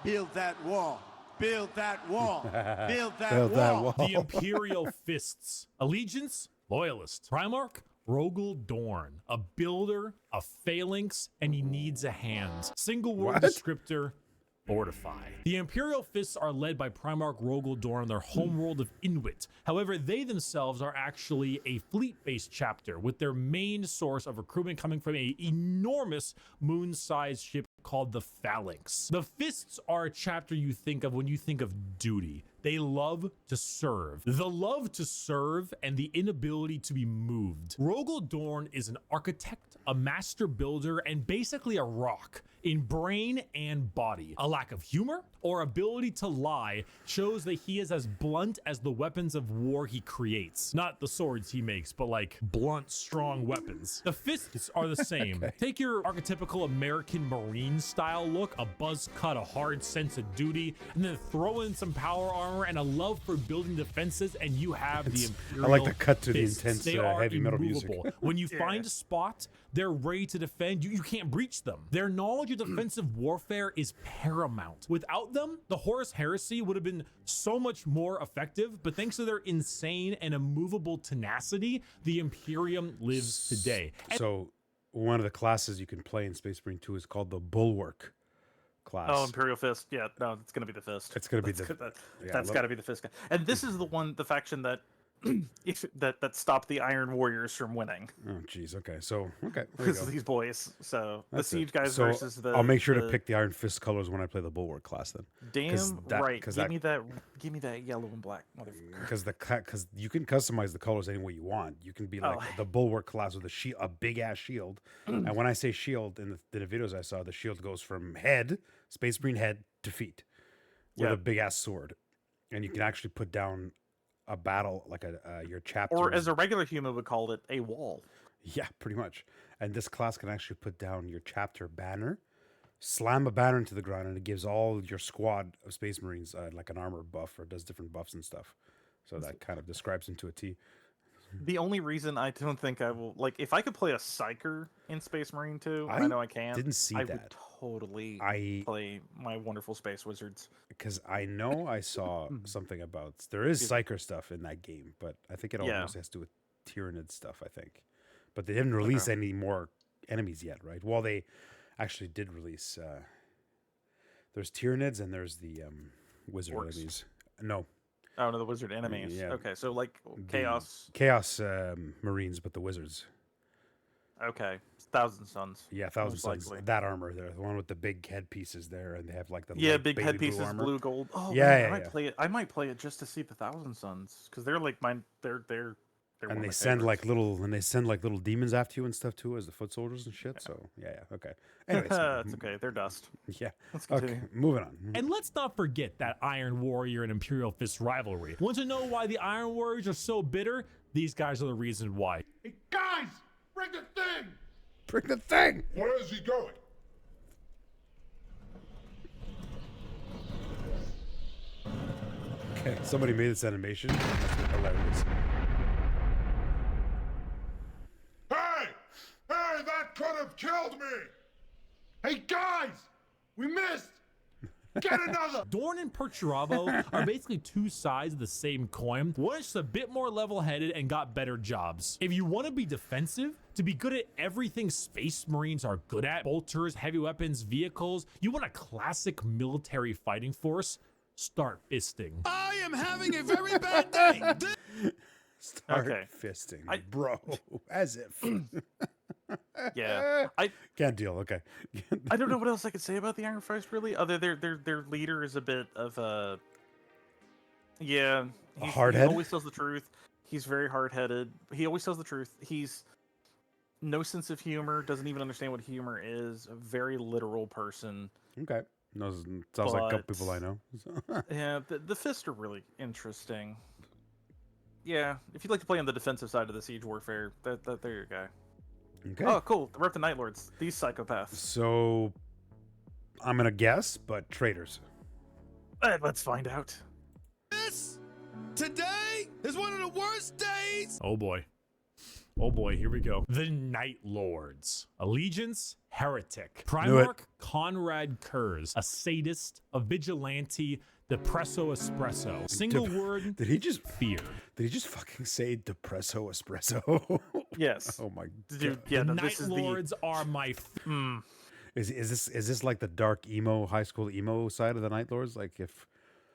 Build that wall. Build that wall. Build that wall. The Imperial Fists. Allegiance, Loyalist. Primarch, Rogel Dorn. A builder, a phalanx, and he needs a hand. Single word descriptor, fortify. The Imperial Fists are led by Primarch Rogel Dorn, their homeworld of Inuit. However, they themselves are actually a fleet-based chapter, with their main source of recruitment coming from an enormous moon-sized ship called the Phalanx. The Fists are a chapter you think of when you think of duty. They love to serve. The love to serve and the inability to be moved. Rogel Dorn is an architect, a master builder, and basically a rock in brain and body. A lack of humor or ability to lie shows that he is as blunt as the weapons of war he creates. Not the swords he makes, but like blunt, strong weapons. The Fists are the same. Take your archetypical American Marine style look, a buzz cut, a hard sense of duty, and then throw in some power armor and a love for building defenses, and you have the Imperial I like the cut to Fists. the intense They are heavy metal immovable. music. When you find a spot, they're ready to defend. You can't breach them. Their knowledge of defensive warfare is paramount. Without them, the Horus Heresy would have been so much more effective, but thanks to their insane and immovable tenacity, the Imperium lives today. So one of the classes you can play in Space Marine 2 is called the Bulwark class. Oh, Imperial Fist. Yeah, no, it's gonna be the Fist. It's gonna be That's the- good. yeah, That's got to be the Fist. And this is the faction that that stopped the Iron Warriors from winning. Oh, jeez. Okay. So, okay. There you Because go. of these boys. So That's the it. Siege guys So versus the. I'll make sure to the- pick the Iron Fist colors when I play the Bulwark class then. Damn that- right. 'cause Give that- me that. Give me that yellow and black, motherfucker. Because you can customize the colors any way you want. You can be like Oh. the Bulwark class with a big ass shield. And when I say shield in the videos I saw, the shield goes from head, Space Marine head, to feet, with Yeah. a big ass sword, and you can actually put down a battle like your chapter. Or as a regular human would call it, a wall. Yeah, pretty much. And this class can actually put down your chapter banner, slam a banner into the ground, and it gives all your squad of Space Marines like an armor buff, or does different buffs and stuff. So that kind of describes him to a T. The only reason I don't think I will if I could play a Psyker in Space Marine 2, I I know I can. didn't see I would that. totally I play my wonderful Space Wizards. because I know I saw something about there is Psyker stuff in that game, but I think it all Yeah. mostly has to do with Tyranid stuff. I think, but they didn't release any more enemies yet, right? Well, they actually did release. There's Tyranids and there's the wizard Orcs. enemies. No, Oh no, the Wizard enemies. Yeah. Okay, so like the Chaos. Marines, but the wizards. Okay, Thousand Suns. Yeah, Thousand most Suns. likely. That armor there, the one with the big headpieces there, and they have like the Yeah, light big baby headpieces, armor. blue, gold. Oh Yeah, man, yeah, I might yeah. play it. I might play it just to see the Thousand Suns because they're like mine. They're one And of they my send favorites. like little demons after you and stuff too, as the foot soldiers and shit. So yeah, okay. Anyways, It's okay. They're dust. yeah. Let's Okay, continue. moving on. And let's not forget that Iron Warrior and Imperial Fist rivalry. Want to know why the Iron Warriors are so bitter? These guys are the reason why. Hey, guys, bring the thing! Bring the thing. Where is he going? Okay, somebody made this animation. That's hilarious. Hey! Hey, that could have killed me! Hey, guys! We missed! Get another! Dorn and Perturabo are basically two sides of the same coin. One is just a bit more level-headed and got better jobs. If you want to be defensive, to be good at everything Space Marines are good at, bolters, heavy weapons, vehicles, you want a classic military fighting force, start fisting. I am having a very bad day. Start Okay. fisting, bro. As if. Yeah, Can't deal. Okay. I don't know what else I could say about the Iron Fist really. Other their leader is a bit of a yeah, he hardhead? always tells the truth. He's very hard-headed. He always tells the truth. He's no sense of humor. Doesn't even understand what humor is. A very literal person. Okay. Sounds like a couple But- people I know. Yeah, the Fist are really interesting. Yeah, if you'd like to play on the defensive side of the siege warfare, they're your guy. Okay. Oh, cool. We're up to Night Lords. These psychopaths. So I'm gonna guess, but traitors. Let's find out. This today is one of the worst days. Oh boy. Oh boy, here we go. The Night Lords. Allegiance, heretic. Knew it. Primarch Conrad Kurz, a sadist, a vigilante, depresso espresso. Single word, Did he just fear. Did he just fucking say depresso espresso? Yes. Oh my Dude, god. yeah, The no, Night this is Lords are my Is this like the dark emo high school emo side of the Night Lords? Like if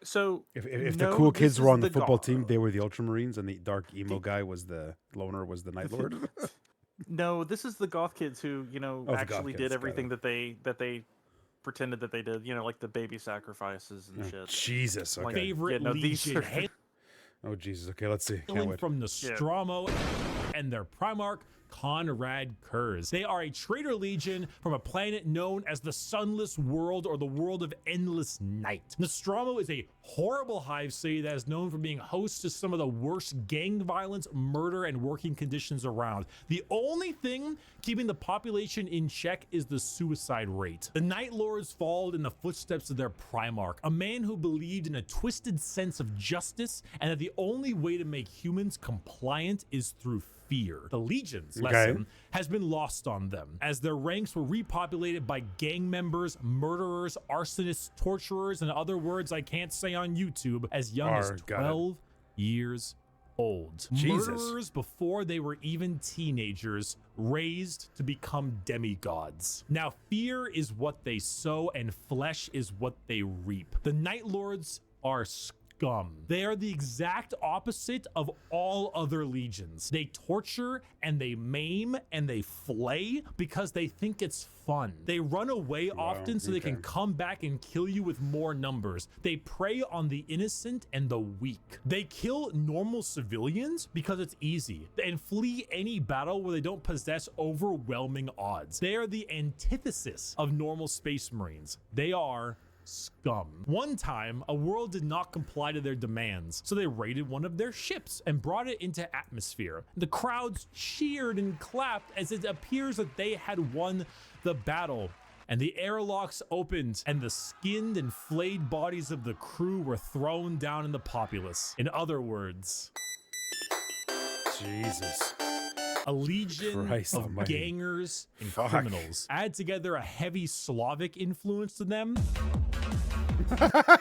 So the no, cool this kids is were on the football Gar- team, they were the Ultramarines, and the dark emo guy was the loner, was the Night Lord. No, this is the goth kids who, the goth actually kids, did got everything it. that they pretended that they did, like the baby sacrifices and shit. Jesus. Okay. favorite Yeah, no, these legion. are- Oh Jesus. Okay, let's see. Can't Hailing wait. from Nostromo and their Primarch Conrad Kurz. They are a traitor legion from a planet known as the Sunless World or the World of Endless Night. Nostromo is a horrible hive city that is known for being host to some of the worst gang violence, murder, and working conditions around. The only thing keeping the population in check is the suicide rate. The Night Lords followed in the footsteps of their Primarch, a man who believed in a twisted sense of justice and that the only way to make humans compliant is through fear. The Legion's lesson has been lost on them, as their ranks were repopulated by gang members, murderers, arsonists, torturers, and other words I can't say on YouTube as young as Got it. 12 years old. Jesus. Murderers before they were even teenagers, raised to become demigods. Now, fear is what they sow and flesh is what they reap. The Night Lords are scum. They are the exact opposite of all other legions. They torture and they maim and they flay because they think it's fun. They run away often so they can come back and kill you with more numbers. They prey on the innocent and the weak. They kill normal civilians because it's easy and flee any battle where they don't possess overwhelming odds. They are the antithesis of normal space marines. They are scum. One time, a world did not comply to their demands, so they raided one of their ships and brought it into atmosphere. The crowds cheered and clapped as it appears that they had won the battle, and the airlocks opened, and the skinned and flayed bodies of the crew were thrown down in the populace. In other words, Jesus. a legion Christ of almighty. gangers and Fuck. criminals. Add together a heavy Slavic influence to them,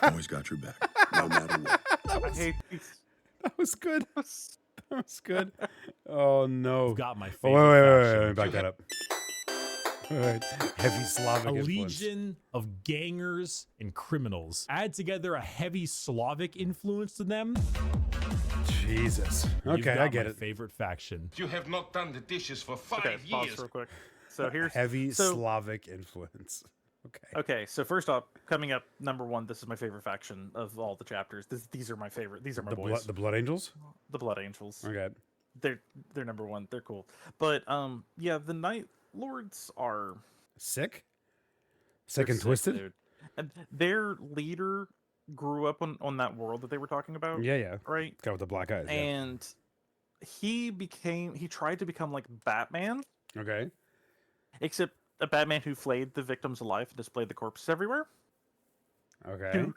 Always got your back, no matter what. I hate these. That was good. That was good. Oh no. I've got my Oh, favorite wait, faction. let me back that up. All right. Heavy Slavic A influence. legion of gangers and criminals. Add together a heavy Slavic influence to them. Jesus. You've Okay, got I get my it. favorite faction. You have not done the dishes for 5 Okay, pause years. real quick. So here's Heavy so, Slavic influence. Okay. Okay, so first off, coming up number 1, this is my favorite faction of all the chapters. These are my favorite. These are my boys. The Blood Angels? The Blood Angels. Okay. They're number 1. They're cool. But yeah, the Night Lords are Sick? they're Sick and twisted? dude. And their leader grew up on that world that they were talking about. Yeah, yeah. Right? Guy with the black eyes. And he tried to become like Batman, Yeah. Okay. except a Batman who flayed the victims alive and displayed the corpses everywhere Okay. to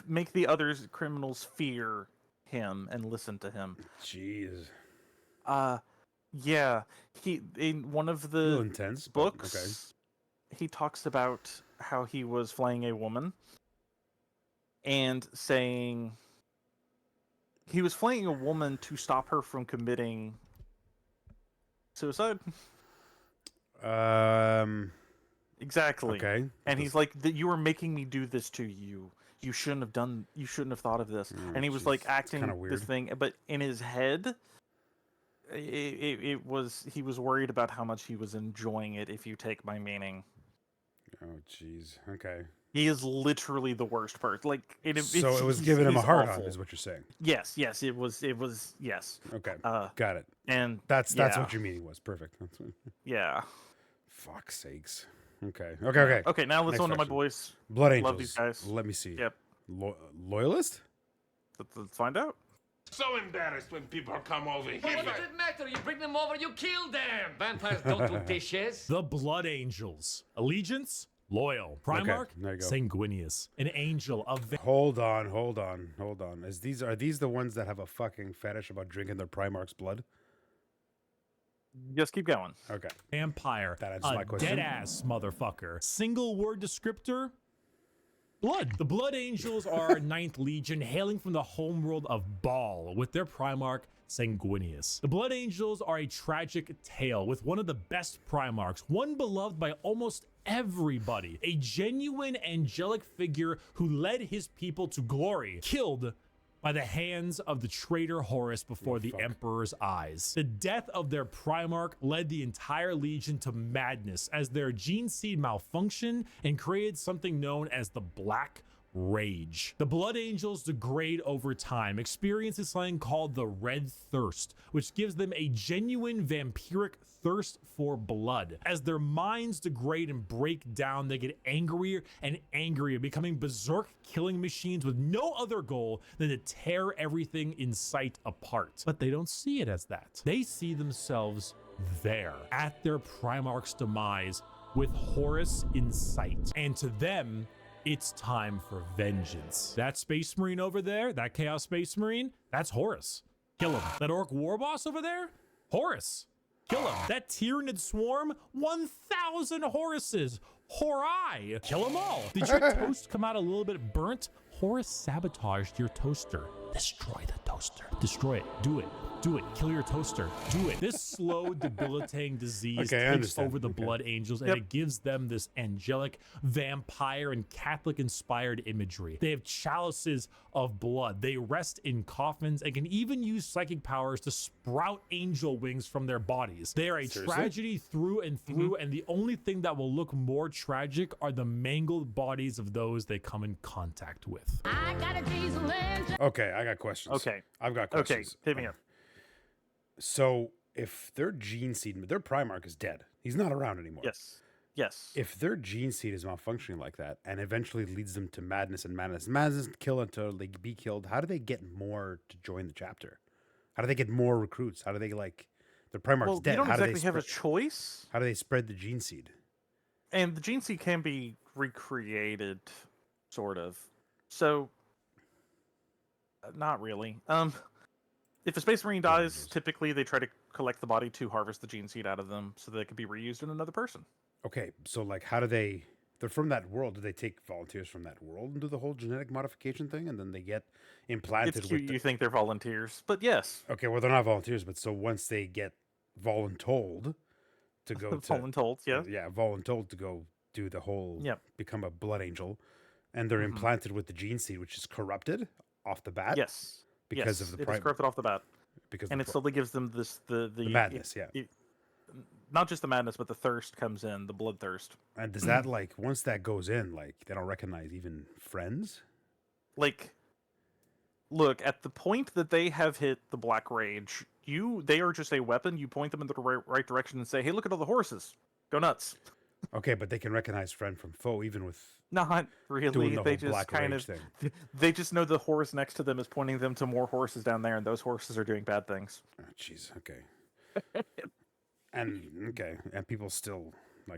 make the others criminals fear him and listen to him. Jeez. Yeah, he in one of A little the intense. but books Okay. he talks about how he was flaying a woman and saying he was flaying a woman to stop her from committing suicide. Exactly. Okay. And he's like, you were making me do this to you. You shouldn't have thought of this. And he was like jeez, that's acting kinda this weird. thing, but in his head, he was worried about how much he was enjoying it, if you take my meaning. Oh, jeez. Okay. He is literally the worst person. Like, So it was giving him a he's hard on, awful. is what you're saying. Yes, it was, yes. Okay. Uh, Got it. And That's yeah, what your meaning was. Perfect. That's what, yeah. fuck's sakes. Okay. Okay. Okay, now let's Next go to my faction. boys. Blood Angels. Love these guys. Let me see. Yep. Loyalist? Let's find out. So embarrassed when people come over here. What does it matter? You bring them over, you kill them. Vampires don't do dishes. The Blood Angels. Allegiance, loyal. Primarch, there you go. sanguineous. An angel of Hold on. Are these the ones that have a fucking fetish about drinking their Primarch's blood? Just keep going. Okay. vampire. That answers my A question. dead-ass motherfucker. Single word descriptor, blood. The Blood Angels are 9th Legion, hailing from the homeworld of Baal, with their Primarch, Sanguinius. The Blood Angels are a tragic tale with one of the best Primarchs, one beloved by almost everybody, a genuine angelic figure who led his people to glory, killed by the hands of the traitor Horus before the Emperor's eyes. The death of their Primarch led the entire Legion to madness as their gene seed malfunctioned and created something known as the Black Rage. The Blood Angels degrade over time, experiencing something called the Red Thirst, which gives them a genuine vampiric thirst for blood. As their minds degrade and break down, they get angrier and angrier, becoming berserk killing machines with no other goal than to tear everything in sight apart. But they don't see it as that. They see themselves there, at their Primarch's demise, with Horus in sight. And to them, it's time for vengeance. That Space Marine over there, that Chaos Space Marine, that's Horus. Kill him. That Orc War Boss over there, Horus. Kill him. That Tyranid Swarm, 1,000 Horuses. Horai. Kill them all. Did your toast come out a little bit burnt? Horus sabotaged your toaster. Destroy the toaster. Destroy it. Do it. Do it. Kill your toaster. Do it. This slow, debilitating disease Okay, I takes understand. over the Okay. blood angels, and it gives them this angelic, vampire, and Catholic-inspired imagery. They have chalices of blood. They rest in coffins and can even use psychic powers to sprout angel wings from their bodies. They are a Seriously? tragedy through and through, and the only thing that will look more tragic are the mangled bodies of those they come in contact with. I got a diesel engine. Okay, I got questions. Okay. I've got Okay, questions. hit me up. So if their gene seed, their Primarch is dead. He's not around anymore. Yes. Yes. If their gene seed is malfunctioning like that and eventually leads them to madness and madness kill until they be killed, how do they get more to join the chapter? How do they get more recruits? How do they their Primarch's Well, dead? you don't How do exactly they have a spread- choice. How do they spread the gene seed? And the gene seed can be recreated, sort of. So, not really. If a Space Marine dies, typically they try to collect the body to harvest the gene seed out of them so that it can be reused in another person. Okay, so how do they're from that world. Do they take volunteers from that world and do the whole genetic modification thing, and then they get implanted It's cute with you think they're volunteers, but yes. Okay, well, they're not volunteers, but so once they get voluntold to go to Voluntold, yeah. yeah, voluntold to go do the whole Yep. become a blood angel, and they're implanted with the gene seed, which is corrupted off the bat. Yes. because yes, of the it is corrupted off the bat. because And the it slowly gives them the madness, yeah. Not just the madness, but the thirst comes in, the bloodthirst. And does that once that goes in, they don't recognize even friends? Like, look, at the point that they have hit the Black Rage, they are just a weapon. You point them in the right direction and say, "Hey, look at all the horses. Go nuts." Okay, but they can recognize friend from foe even with Not really. doing the They whole just Black kind Rage of thing. they just know the horse next to them is pointing them to more horses down there, and those horses are doing bad things. Oh, jeez. Okay. And people still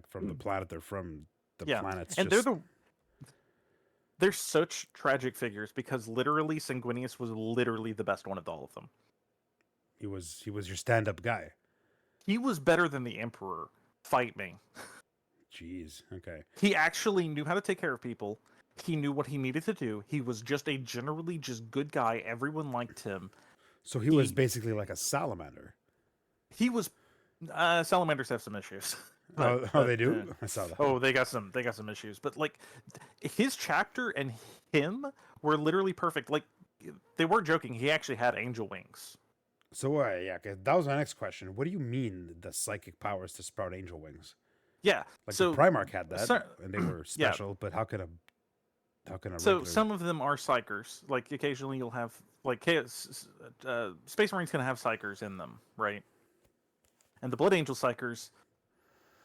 from the planet they're from. The planet's and just... they're such tragic figures because literally Sanguinius was literally the best one of all of them. He was your stand-up guy. He was better than the Emperor. Fight me. Jeez. Okay. He actually knew how to take care of people. He knew what he needed to do. He was just a generally just good guy. Everyone liked him. So he was basically like a salamander. He was. Salamanders have some issues. They do. I saw that. Oh, they got some issues. But his chapter and him were literally perfect. They weren't joking. He actually had angel wings. So okay, that was my next question. What do you mean the psychic powers to sprout angel wings? Yeah. So the Primarch had that, and they were special. But how can a So some of them are psychers. Occasionally you'll have Space Marines can have psychers in them, right? And the Blood Angel psychers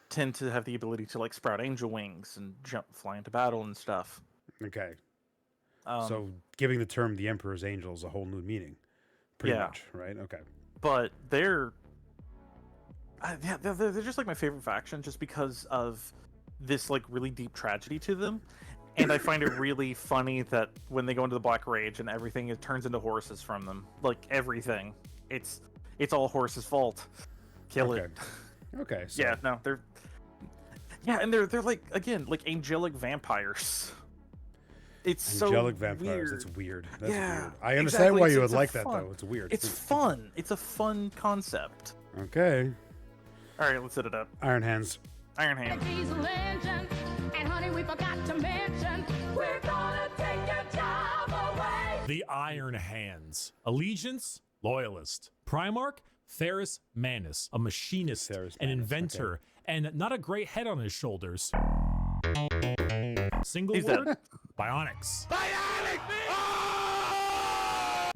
tend to have the ability to sprout angel wings and fly into battle and stuff. Okay. So giving the term the Emperor's Angels a whole new meaning, pretty much, right? Okay. But they're just my favorite faction, just because of this really deep tragedy to them. And I find it really funny that when they go into the Black Rage and everything, it turns into horses from them. Everything, it's all horses' fault. Kill it. Okay. So... Yeah. No, they're. Yeah, and they're again angelic vampires. It's angelic so vampires. weird. It's weird. That's Yeah, weird. I understand why you would it's like fun. that though. It's weird. It's fun. It's a fun concept. Okay. All right, let's hit it up. Iron Hands. Iron Hand. Diesel engine. And honey, we forgot to mention, we're gonna take your job away. The Iron Hands. Allegiance, loyalist. Primarch, Ferrus Manus, a machinist, an inventor, and not a great head on his shoulders. Single He's word, dead. Bionics.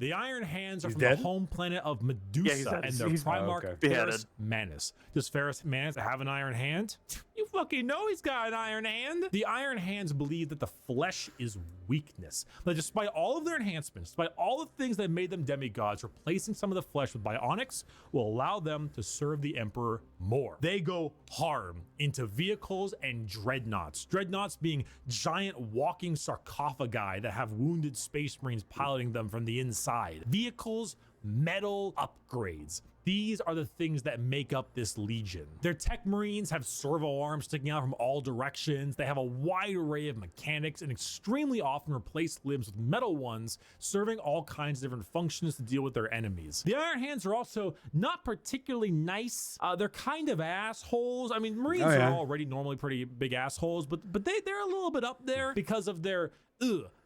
The Iron Hands are He's from dead? the home planet of Yeah, he's Medusa dead. and their He's- Primarch, okay. Beheaded. Ferrus Manus. Does Ferrus Manus have an iron hand? You fucking know he's got an iron hand. The Iron Hands believe that the flesh is weakness. But despite all of their enhancements, despite all the things that made them demigods, replacing some of the flesh with bionics will allow them to serve the Emperor more. They go hard into vehicles and dreadnoughts. Dreadnoughts being giant walking sarcophagi that have wounded Space Marines piloting them from the inside. Vehicles, metal upgrades. These are the things that make up this legion. Their tech marines have servo arms sticking out from all directions. They have a wide array of mechanics and extremely often replace limbs with metal ones, serving all kinds of different functions to deal with their enemies. The Iron Hands are also not particularly nice. They're kind of assholes. I mean, marines are already normally pretty big assholes, but they're a little bit up there because of their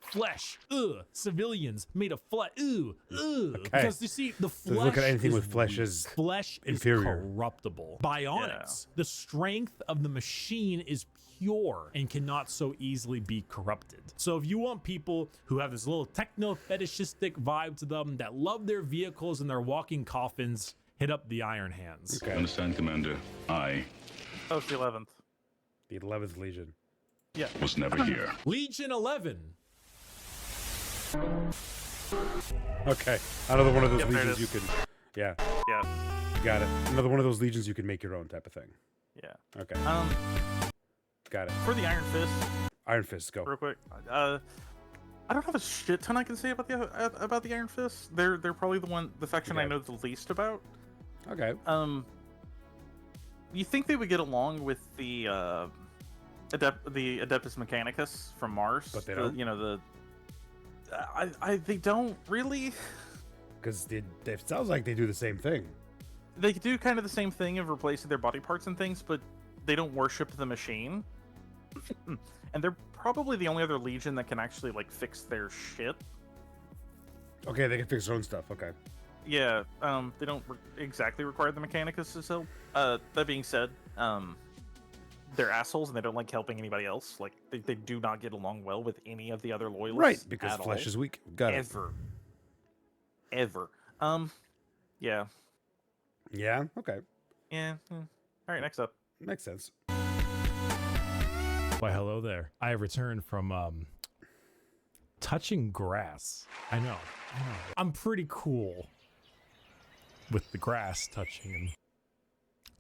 flesh, civilians made of flesh, because you see, the flesh. So look at anything with flesh is inferior. Corruptible. Bionics, the strength of the machine is pure and cannot so easily be corrupted. So if you want people who have this little techno fetishistic vibe to them, that love their vehicles and their walking coffins, hit up the Iron Hands. Okay. Understand, Commander. I Oh, it's the 11th. The 11th Legion. Yeah. was never here. Legion 11. Okay. Another one of those Yep, there it legions you is. can. Yeah. Yeah. Got it. Another one of those legions you can make your own type of thing. Yeah. Okay. Got it. For the Iron Fist, Iron Fist, go. real quick. I don't have a shit ton I can say about the Iron Fist. They're probably the faction I Okay. know the least about. Okay. You think they would get along with the Adeptus Mechanicus from Mars? But they don't. They don't really. Because it sounds like they do the same thing. They do kind of the same thing of replacing their body parts and things, but they don't worship the machine. And they're probably the only other legion that can actually like fix their shit. Okay, they can fix their own stuff. Okay. Yeah, they don't exactly require the Mechanicus' help. That being said, they're assholes and they don't like helping anybody else. Like, they do not get along well with any of the other loyalists. Right, because at flesh all. is weak. Got it. Ever. Yeah. Yeah, okay. Yeah. All right, next up. Makes sense. Why, hello there. I have returned from touching grass. I know. I'm pretty cool with the grass touching. And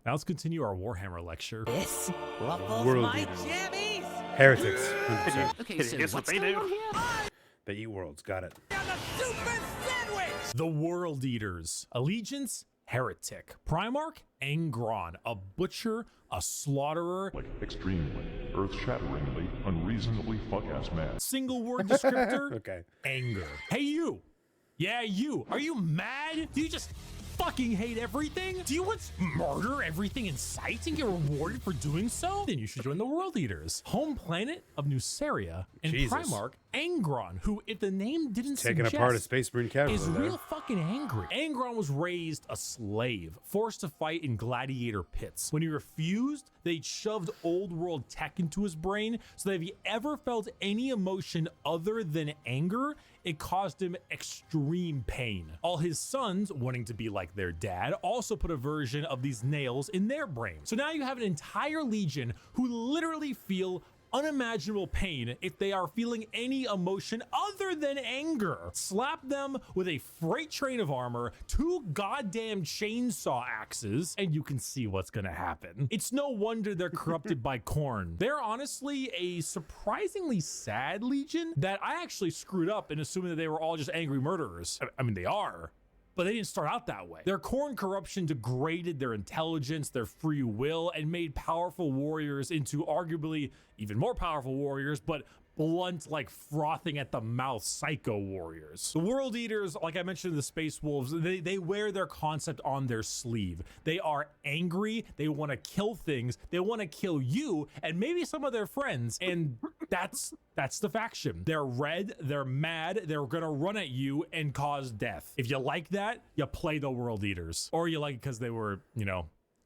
now let's continue our Warhammer lecture. This ruffles World my Eaters. jammies. Heretics. 100%. Okay, so Guess what what's they going do? on here? They eat worlds. Got it. Super sandwich. The World Eaters. Allegiance, Heretic. Primarch, Angron. A butcher, a slaughterer. Like extremely, earth-shatteringly, unreasonably fuck-ass mad. Single word descriptor, Okay. anger. Hey, you. Yeah, you. Are you mad? Do you just fucking hate everything? Do you want to murder everything in sight and get rewarded for doing so? Then you should join the World Eaters. Home planet of Nuceria and Jesus. Primarch Angron, who, if the name didn't Taking suggest, apart a Space Marine capital is there. real fucking angry. Angron was raised a slave, forced to fight in gladiator pits. When he refused, they shoved old world tech into his brain so that if he ever felt any emotion other than anger, it caused him extreme pain. All his sons, wanting to be like their dad, also put a version of these nails in their brain. So now you have an entire legion who literally feel unimaginable pain if they are feeling any emotion other than anger. Slap them with a freight train of armor, 2 goddamn chainsaw axes, and you can see what's gonna happen. It's no wonder they're corrupted by corn. They're honestly a surprisingly sad legion that I actually screwed up in assuming that they were all just angry murderers. I mean, they are, but they didn't start out that way. Their corn corruption degraded their intelligence, their free will, and made powerful warriors into arguably even more powerful warriors, but blunt, like frothing at the mouth psycho warriors. The World Eaters, like I mentioned in the Space Wolves, they wear their concept on their sleeve. They are angry, they want to kill things, they want to kill you, and maybe some of their friends, and that's the faction. They're red, they're mad, they're gonna run at you and cause death. If you like that, you play the World Eaters. Or you like it because they were,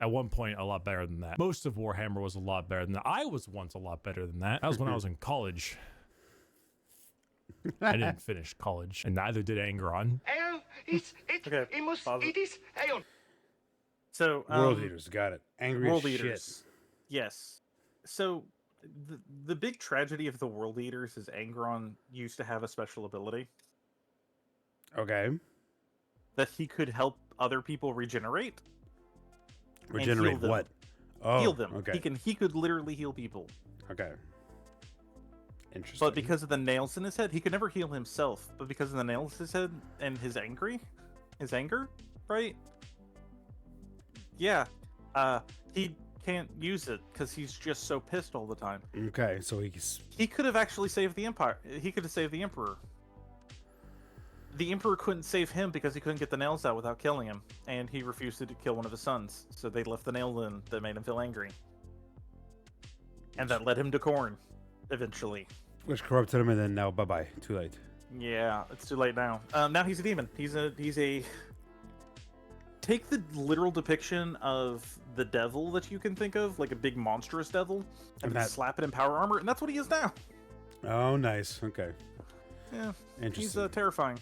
at one point a lot better than that. Most of Warhammer was a lot better than that. I was once a lot better than that. That was when I was in college. I didn't finish college, and neither did Angron. So World Eaters, got it. Angry World as shit. Eaters. Yes. So the big tragedy of the World Eaters is Angron used to have a special ability Okay. that he could help other people regenerate. and Regenerate heal them. what? Oh, Heal them. okay. He could literally heal people. Okay. Interesting. But because of the nails in his head, he could never heal himself. But because of the nails in his head and his anger, right? yeah, he can't use it because he's just so pissed all the time. Okay, so He could have actually saved the Empire. He could have saved the Emperor. The Emperor couldn't save him because he couldn't get the nails out without killing him, and he refused to kill one of his sons. So they left the nail in that made him feel angry, and that led him to Khorne, eventually. which corrupted him, and then now bye-bye. Too late. Yeah, it's too late now. Now he's a demon. He's a. Take the literal depiction of the devil that you can think of, like a big monstrous devil, and then slap it in power armor, and that's what he is now. Oh, nice. Okay. Yeah, Interesting. he's terrifying.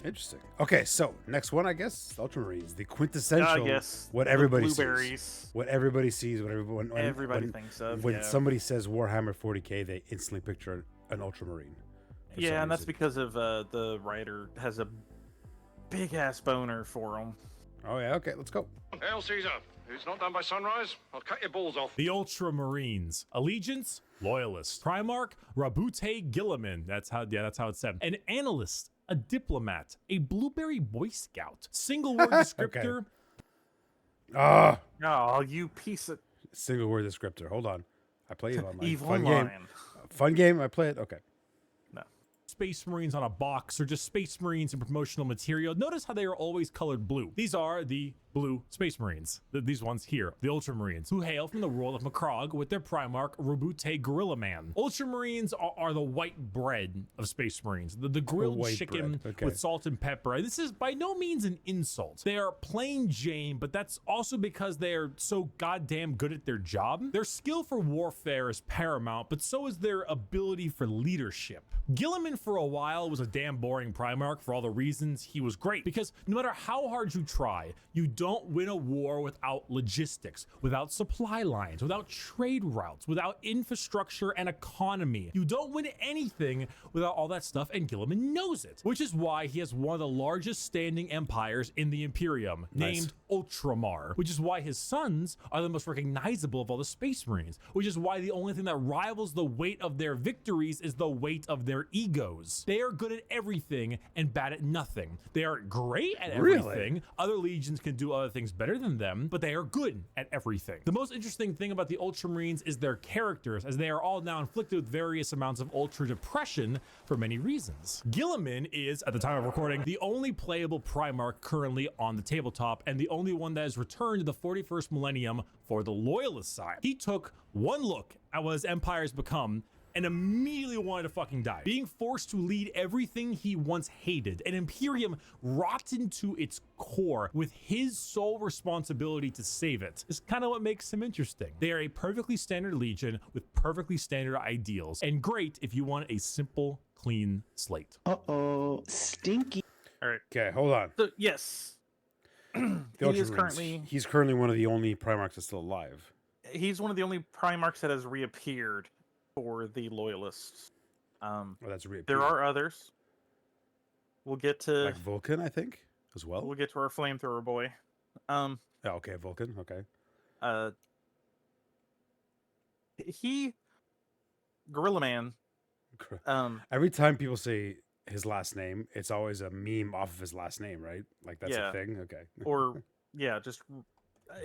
Interesting. Okay, so next one, I guess, Ultramarines, the quintessential. Yes, what the everybody blueberries. sees. What everybody sees. What everybody thinks of. When yeah. somebody says Warhammer 40k, they instantly picture an Ultramarine. Yeah, and that's because of the writer has a big ass boner for him. Oh yeah. Okay, let's go. Hail Caesar. If it's not done by sunrise, I'll cut your balls off. The Ultramarines. Allegiance, Loyalist. Primarch, Rabute Gilliman. That's how it's said. An Analyst, a Diplomat, a Blueberry Boy Scout. Single word descriptor. Ah. Oh, you piece of Single word descriptor. Hold on. I play it online. Eve Fun Online. game. Fun game. I play it. Okay. Space Marines on a box or just Space Marines in promotional material. Notice how they are always colored blue. These are the blue Space Marines. These ones here, the Ultramarines, who hail from the world of Macrogge with their Primarch, Rabute Gorilla Man. Ultramarines are the white bread of Space Marines. The grilled chicken with salt and pepper. This is by no means an insult. They are plain Jane, but that's also because they are so goddamn good at their job. Their skill for warfare is paramount, but so is their ability for leadership. Gilliman for a while was a damn boring Primarch for all the reasons he was great, because no matter how hard you try, you don't win a war without logistics, without supply lines, without trade routes, without infrastructure and economy. You don't win anything without all that stuff, and Gilliman knows it, which is why he has one of the largest standing empires in the Imperium, named Ultramar, which is why his sons are the most recognizable of all the Space Marines, which is why the only thing that rivals the weight of their victories is the weight of their egos. They are good at everything and bad at nothing. They are great at everything. Other legions can do other things better than them, but they are good at everything. The most interesting thing about the Ultramarines is their characters, as they are all now inflicted with various amounts of ultra depression for many reasons. Gilliman is, at the time of recording, the only playable Primarch currently on the tabletop, and the only one that has returned to the 41st millennium for the Loyalist side. He took one look at what his empire has become and immediately wanted to fucking die. Being forced to lead everything he once hated, an Imperium rotten to its core with his sole responsibility to save it, is kind of what makes him interesting. They are a perfectly standard legion with perfectly standard ideals, and great if you want a simple, clean slate. Uh-oh, stinky. All right. Okay, hold on. So, yes. He's currently one of the only Primarchs that's still alive. He's one of the only Primarchs that has reappeared for the Loyalists. That's reappeared. There are others. We'll get to like Vulcan, I think, as well. We'll get to our flamethrower boy. Okay, Vulcan. Okay. Gorilla Man. Every time people say his last name, it's always a meme off of his last name, right? Like that's a thing. Okay. Or yeah, just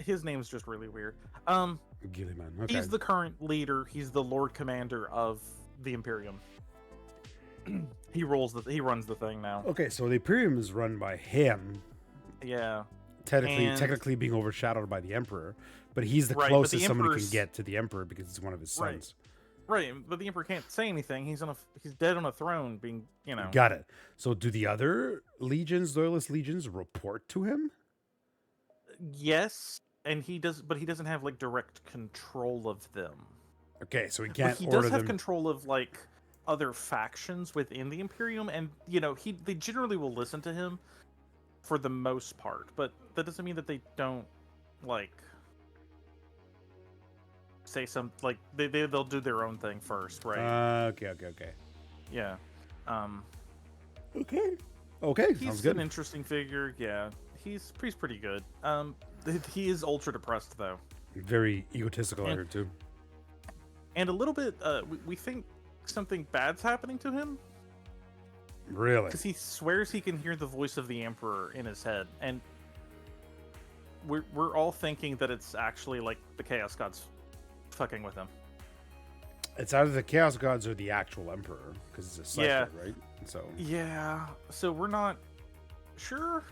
his name's just really weird. Gilliman. Okay. He's the current leader. He's the Lord Commander of the Imperium. He runs the thing now. Okay, so the Imperium is run by him. Yeah. Technically being overshadowed by the Emperor, but he's the closest somebody can get to the Emperor because he's one of his sons. Right, but the Emperor can't say anything. He's dead on a throne, being Got it. So do the other Loyalist legions, report to him? Yes, and he does, but he doesn't have like direct control of them. Okay, so he can't. But he does have control of like other factions within the Imperium, and they generally will listen to him for the most part. But that doesn't mean that they don't like say some like they'll do their own thing first, right? Okay. Yeah. Okay. He's sounds good. An interesting figure. Yeah. He's pretty good. He is ultra depressed though. Very egotistical, I heard too. And a little bit. We think something bad's happening to him. Really? Because he swears he can hear the voice of the Emperor in his head, and we're all thinking that it's actually like the Chaos Gods fucking with him. It's either the Chaos Gods or the actual Emperor, because it's a cipher, right? So yeah, so we're not sure.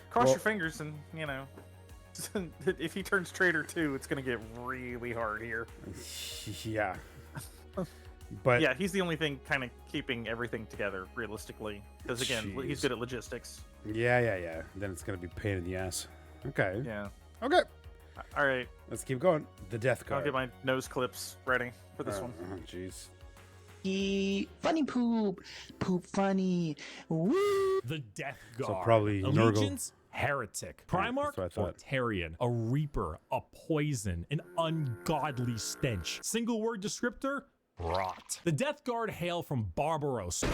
Cross your fingers, and you know, if he turns traitor too, it's gonna get really hard here. Yeah. But yeah, he's the only thing kind of keeping everything together realistically, because again, he's good at logistics. Yeah. Then it's gonna be a pain in the ass. Okay. Yeah. Okay. All right. Let's keep going. The Death Guard. I'll get my nose clips ready for this one. Oh, jeez. Funny poop. Poop funny. Woo! The Death Guard. So probably Allegiance, Heretic. Primarch, that's what I thought. Mortarion. A Reaper, a Poison, an ungodly stench. Single word descriptor, rot. The Death Guard hail from Barbaros,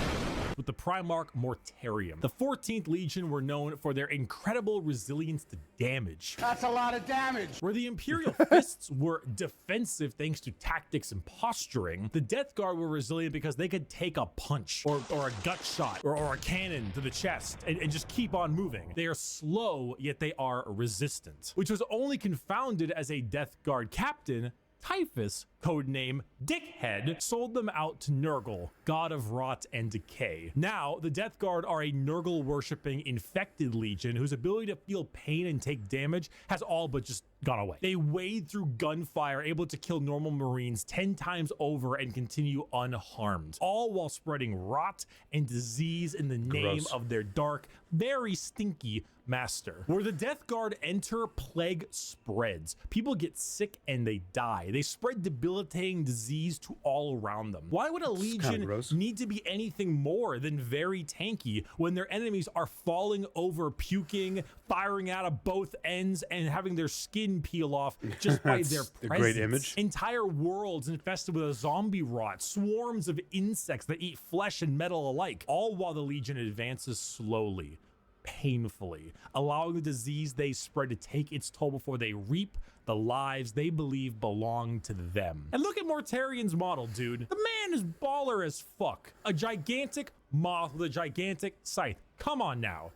with the Primarch Mortarion. The 14th Legion were known for their incredible resilience to damage. That's a lot of damage. Where the Imperial Fists were defensive thanks to tactics and posturing, the Death Guard were resilient because they could take a punch or a gut shot or a cannon to the chest and just keep on moving. They are slow, yet they are resistant, which was only confounded as a Death Guard captain. Typhus, codename Dickhead, sold them out to Nurgle, god of rot and decay. Now, the Death Guard are a Nurgle-worshipping infected legion whose ability to feel pain and take damage has all but just gone away. They wade through gunfire, able to kill normal Marines 10 times over and continue unharmed, all while spreading rot and disease in the name of their dark, very stinky master. Where the Death Guard enter, plague spreads. People get sick and they die. They spread debilitating disease to all around them. Why would a legion need to be anything more than very tanky when their enemies are falling over, puking, firing out of both ends, and having their skin peel off just by their presence? A great image. Entire worlds infested with a zombie rot, swarms of insects that eat flesh and metal alike, all while the legion advances slowly, painfully, allowing the disease they spread to take its toll before they reap the lives they believe belong to them. And look at Mortarion's model, dude. The man is baller as fuck. A gigantic moth with a gigantic scythe. Come on now.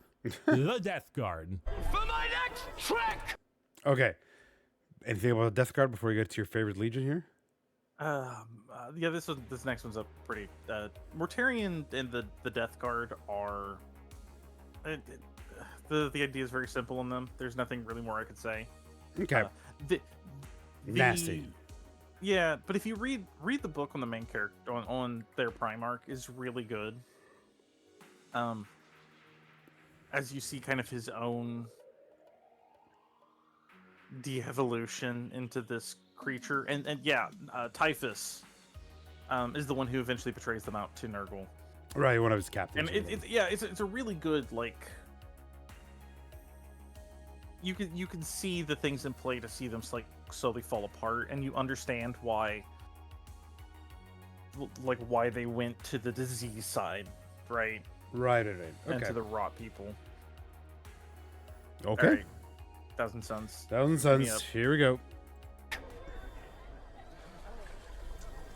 The Death Guard. For my next trick! Okay. Anything about the Death Guard before you get to your favorite legion here? Yeah, this next one's a pretty Mortarion and the Death Guard are the idea is very simple in them. There's nothing really more I could say. Okay. Nasty. Yeah, but if you read the book on the main character on their Primarch is really good. As you see kind of his own de-evolution into this creature, and yeah, Typhus is the one who eventually betrays them out to Nurgle. Right, one of his captains. And it's a really good, like, you can see the things in play to see them like slowly fall apart, and you understand why they went to the disease side, right? Right. Okay. And to the rot people. Okay. Right. Thousand Suns. Here we go.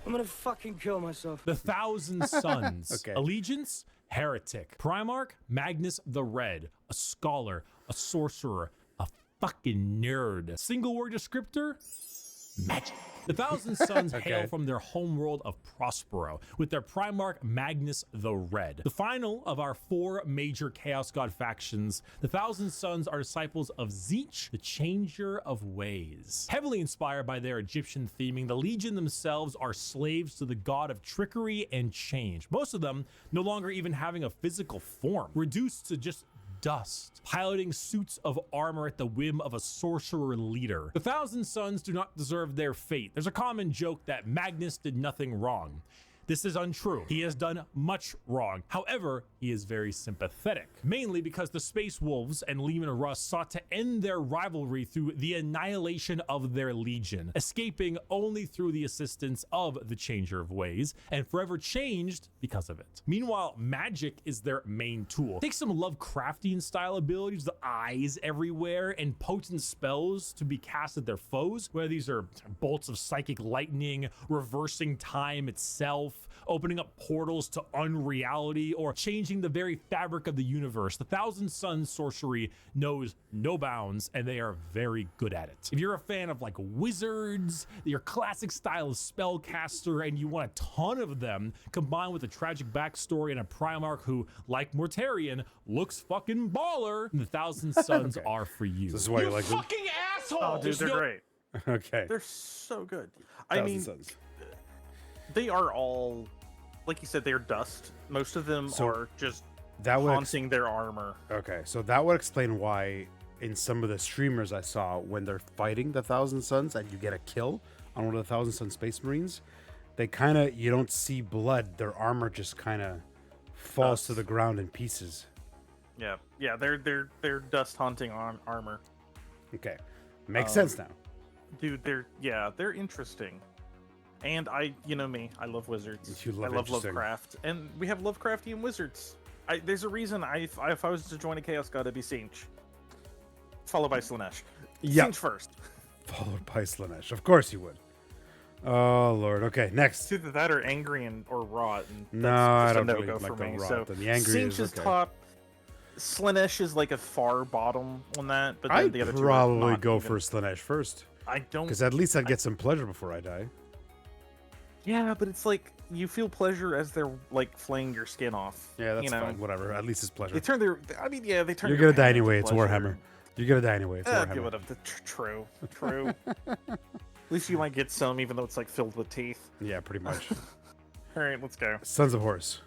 I'm gonna fucking kill myself. The Thousand Suns. Okay. Allegiance, Heretic. Primarch, Magnus the Red. A scholar, a sorcerer, a fucking nerd. Single word descriptor, magic. The Thousand Suns hail from their homeworld of Prospero, with their Primarch Magnus the Red. The final of our 4 major Chaos God factions, the Thousand Suns are disciples of Tzeentch, the Changer of Ways. Heavily inspired by their Egyptian theming, the Legion themselves are slaves to the god of trickery and change, most of them no longer even having a physical form, reduced to just dust, piloting suits of armor at the whim of a sorcerer leader. The Thousand Suns do not deserve their fate. There's a common joke that Magnus did nothing wrong. This is untrue. He has done much wrong. However, he is very sympathetic, mainly because the Space Wolves and Leman Russ sought to end their rivalry through the annihilation of their legion, escaping only through the assistance of the Changer of Ways, and forever changed because of it. Meanwhile, magic is their main tool. Take some Lovecraftian style abilities, the eyes everywhere, and potent spells to be cast at their foes, whether these are bolts of psychic lightning, reversing time itself, opening up portals to unreality, or changing the very fabric of the universe. The Thousand Suns sorcery knows no bounds, and they are very good at it. If you're a fan of like wizards, your classic style of spellcaster, and you want a ton of them, combined with a tragic backstory and a Primarch who, like Mortarion, looks fucking baller, the Thousand Suns are for you. This is why you like them? Fucking asshole! Oh, dude, they're great. Okay. They're so good. Thousand Suns. They are all, like you said, they're dust. Most of them are just haunting their armor. Okay, so that would explain why in some of the streamers I saw, when they're fighting the Thousand Suns and you get a kill on one of the Thousand Sun Space Marines, they kind of, you don't see blood. Their armor just kind of falls to the ground in pieces. Yeah, they're dust haunting armor. Okay, makes sense now. Dude, they're interesting. And you know me, I love wizards. You love I love interesting. Lovecraft, and we have Lovecraftian wizards. There's a reason if I was to join a Chaos God, it'd be Sinch, followed by Slanesh. Yeah. Sinch first. Followed by Slanesh. Of course you would. Oh Lord. Okay, next. It's either that or Angry or Rot. And No, that's I just don't a really no-go like for the me. Rot. So And the Angry Sinch is is okay. top. Slanesh is like a far bottom on that, but then I'd the other two are probably not go even. for Slanesh first. I don't. Because at least I'd get some pleasure before I die. Yeah, but it's like you feel pleasure as they're like flaying your skin off. Yeah, that's you know? fine. Whatever. At least it's pleasure. They turn their. I mean, yeah, they turn. You're your gonna die pain into anyway. It's pleasure. Warhammer. You're gonna die anyway. It's Warhammer. Give it up. True. At least you might get some, even though it's like filled with teeth. Yeah, pretty much. All right, let's go. Sons of Horus.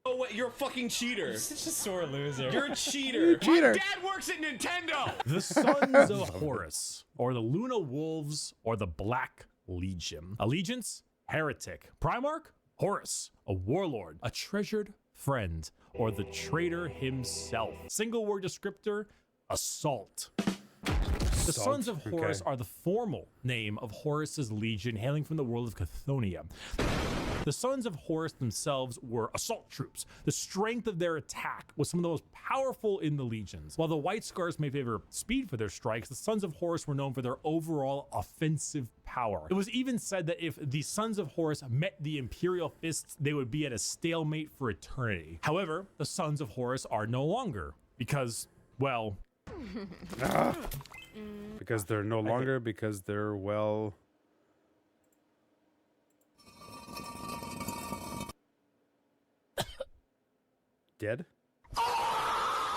Oh wait, you're a fucking cheater. You're such a sore loser. You're a cheater. You're a cheater. My dad works at Nintendo. The Sons of Horus, or the Luna Wolves, or the Black Legion. Allegiance, heretic. Primarch, Horus, a warlord, a treasured friend, or the traitor himself. Single word descriptor, assault. The Sons of Horus are the formal name of Horus's legion, hailing from the world of Chthoniya. The Sons of Horus themselves were assault troops. The strength of their attack was some of the most powerful in the legions. While the White Scars may favor speed for their strikes, the Sons of Horus were known for their overall offensive power. It was even said that if the Sons of Horus met the Imperial Fists, they would be at a stalemate for eternity. However, the Sons of Horus are no longer, because, well... Because they're no longer, because they're, well... dead?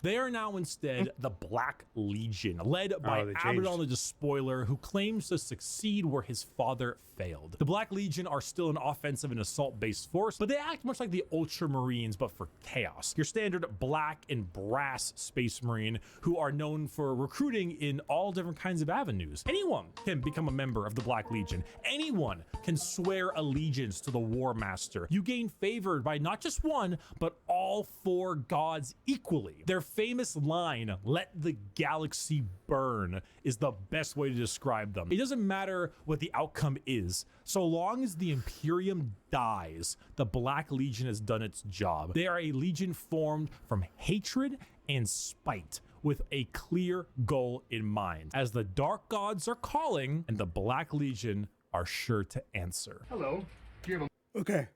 They are now instead the Black Legion, led by they changed. Abaddon the Despoiler, who claims to succeed where his father failed. The Black Legion are still an offensive and assault-based force, but they act much like the Ultramarines, but for chaos. Your standard black and brass Space Marine, who are known for recruiting in all different kinds of avenues. Anyone can become a member of the Black Legion. Anyone can swear allegiance to the War Master. You gain favored by not just one, but all four gods equally. Their famous line, "Let the galaxy burn," is the best way to describe them. It doesn't matter what the outcome is. So long as the Imperium dies, the Black Legion has done its job. They are a legion formed from hatred and spite, with a clear goal in mind. As the Dark Gods are calling, and the Black Legion are sure to answer. Hello. Do you have a...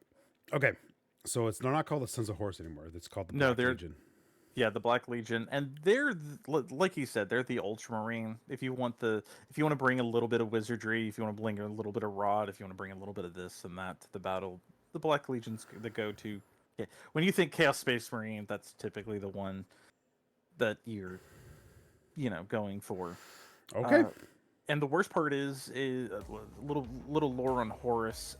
Okay. So it's not called the Sons of Horus anymore. It's called the Black Legion. Yeah, the Black Legion, and they're like you said, they're the Ultramarine. If you want to bring a little bit of wizardry, if you want to bring a little bit of rod, if you want to bring a little bit of this and that to the battle, the Black Legion's the go-to. Yeah. When you think Chaos Space Marine, that's typically the one that you're, going for. Okay. And the worst part is a little lore on Horus.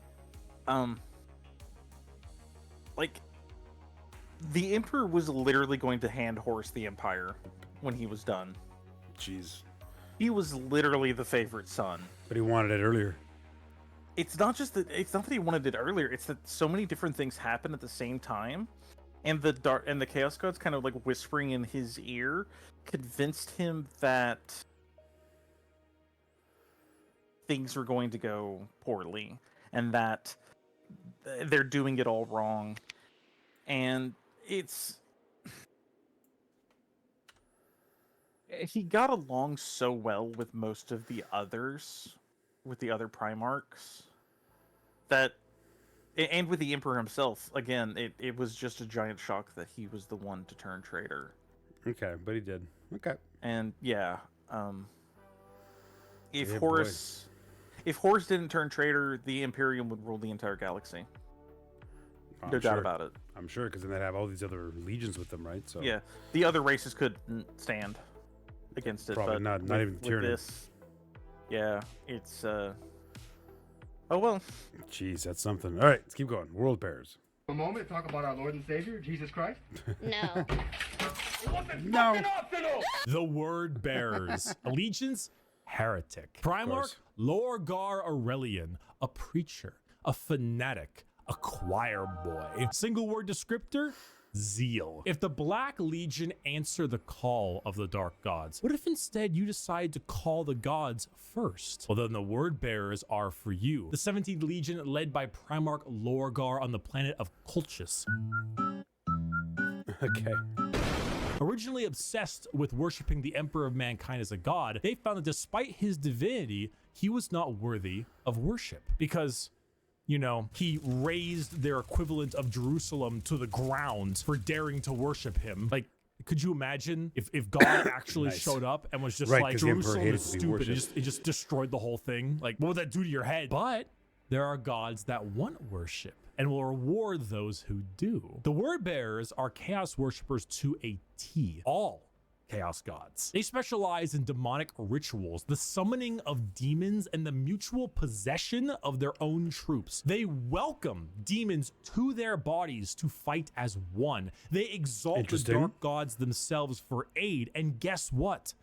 The Emperor was literally going to hand Horus the Empire when he was done. Jeez. He was literally the favorite son. But he wanted it earlier. It's not that he wanted it earlier. It's that so many different things happen at the same time, and the Chaos Gods kind of like whispering in his ear convinced him that things were going to go poorly and that they're doing it all wrong. And he got along so well with most of the others, with the other Primarchs, that and with the Emperor himself, again, it was just a giant shock that he was the one to turn traitor. Okay, but he did. Okay. And yeah, if Yeah, Horus didn't turn traitor, the Imperium would rule the entire galaxy. No doubt about it. I'm sure, because then they'd have all these other legions with them, right? So Yeah, the other races couldn't stand against it. Probably but not even Tyranny. this. Yeah, it's oh well. Jeez, that's something. All right, let's keep going. World bears. A moment, talk about our Lord and Savior, Jesus Christ. No. No. The word bearers. Allegiance, heretic. Primarch, Lorgar Aurelian, a preacher, a fanatic, a choir boy. Single word descriptor, zeal. If the Black Legion answer the call of the Dark Gods, what if instead you decide to call the gods first? Well, then the word bearers are for you. The 17th Legion, led by Primarch Lorgar on the planet of Colchis. Okay. Originally obsessed with worshiping the Emperor of Mankind as a god, they found that despite his divinity, he was not worthy of worship because, you know, he raised their equivalent of Jerusalem to the ground for daring to worship him. Like, could you imagine if God actually showed up and was just like, Jerusalem is stupid, it just destroyed the whole thing? Like, what would that do to your head? But there are gods that want worship and will reward those who do. The word bearers are chaos worshippers to a T. All chaos gods. They specialize in demonic rituals, the summoning of demons, and the mutual possession of their own troops. They welcome demons to their bodies to fight as one. They exalt the dark gods themselves for aid, and guess what?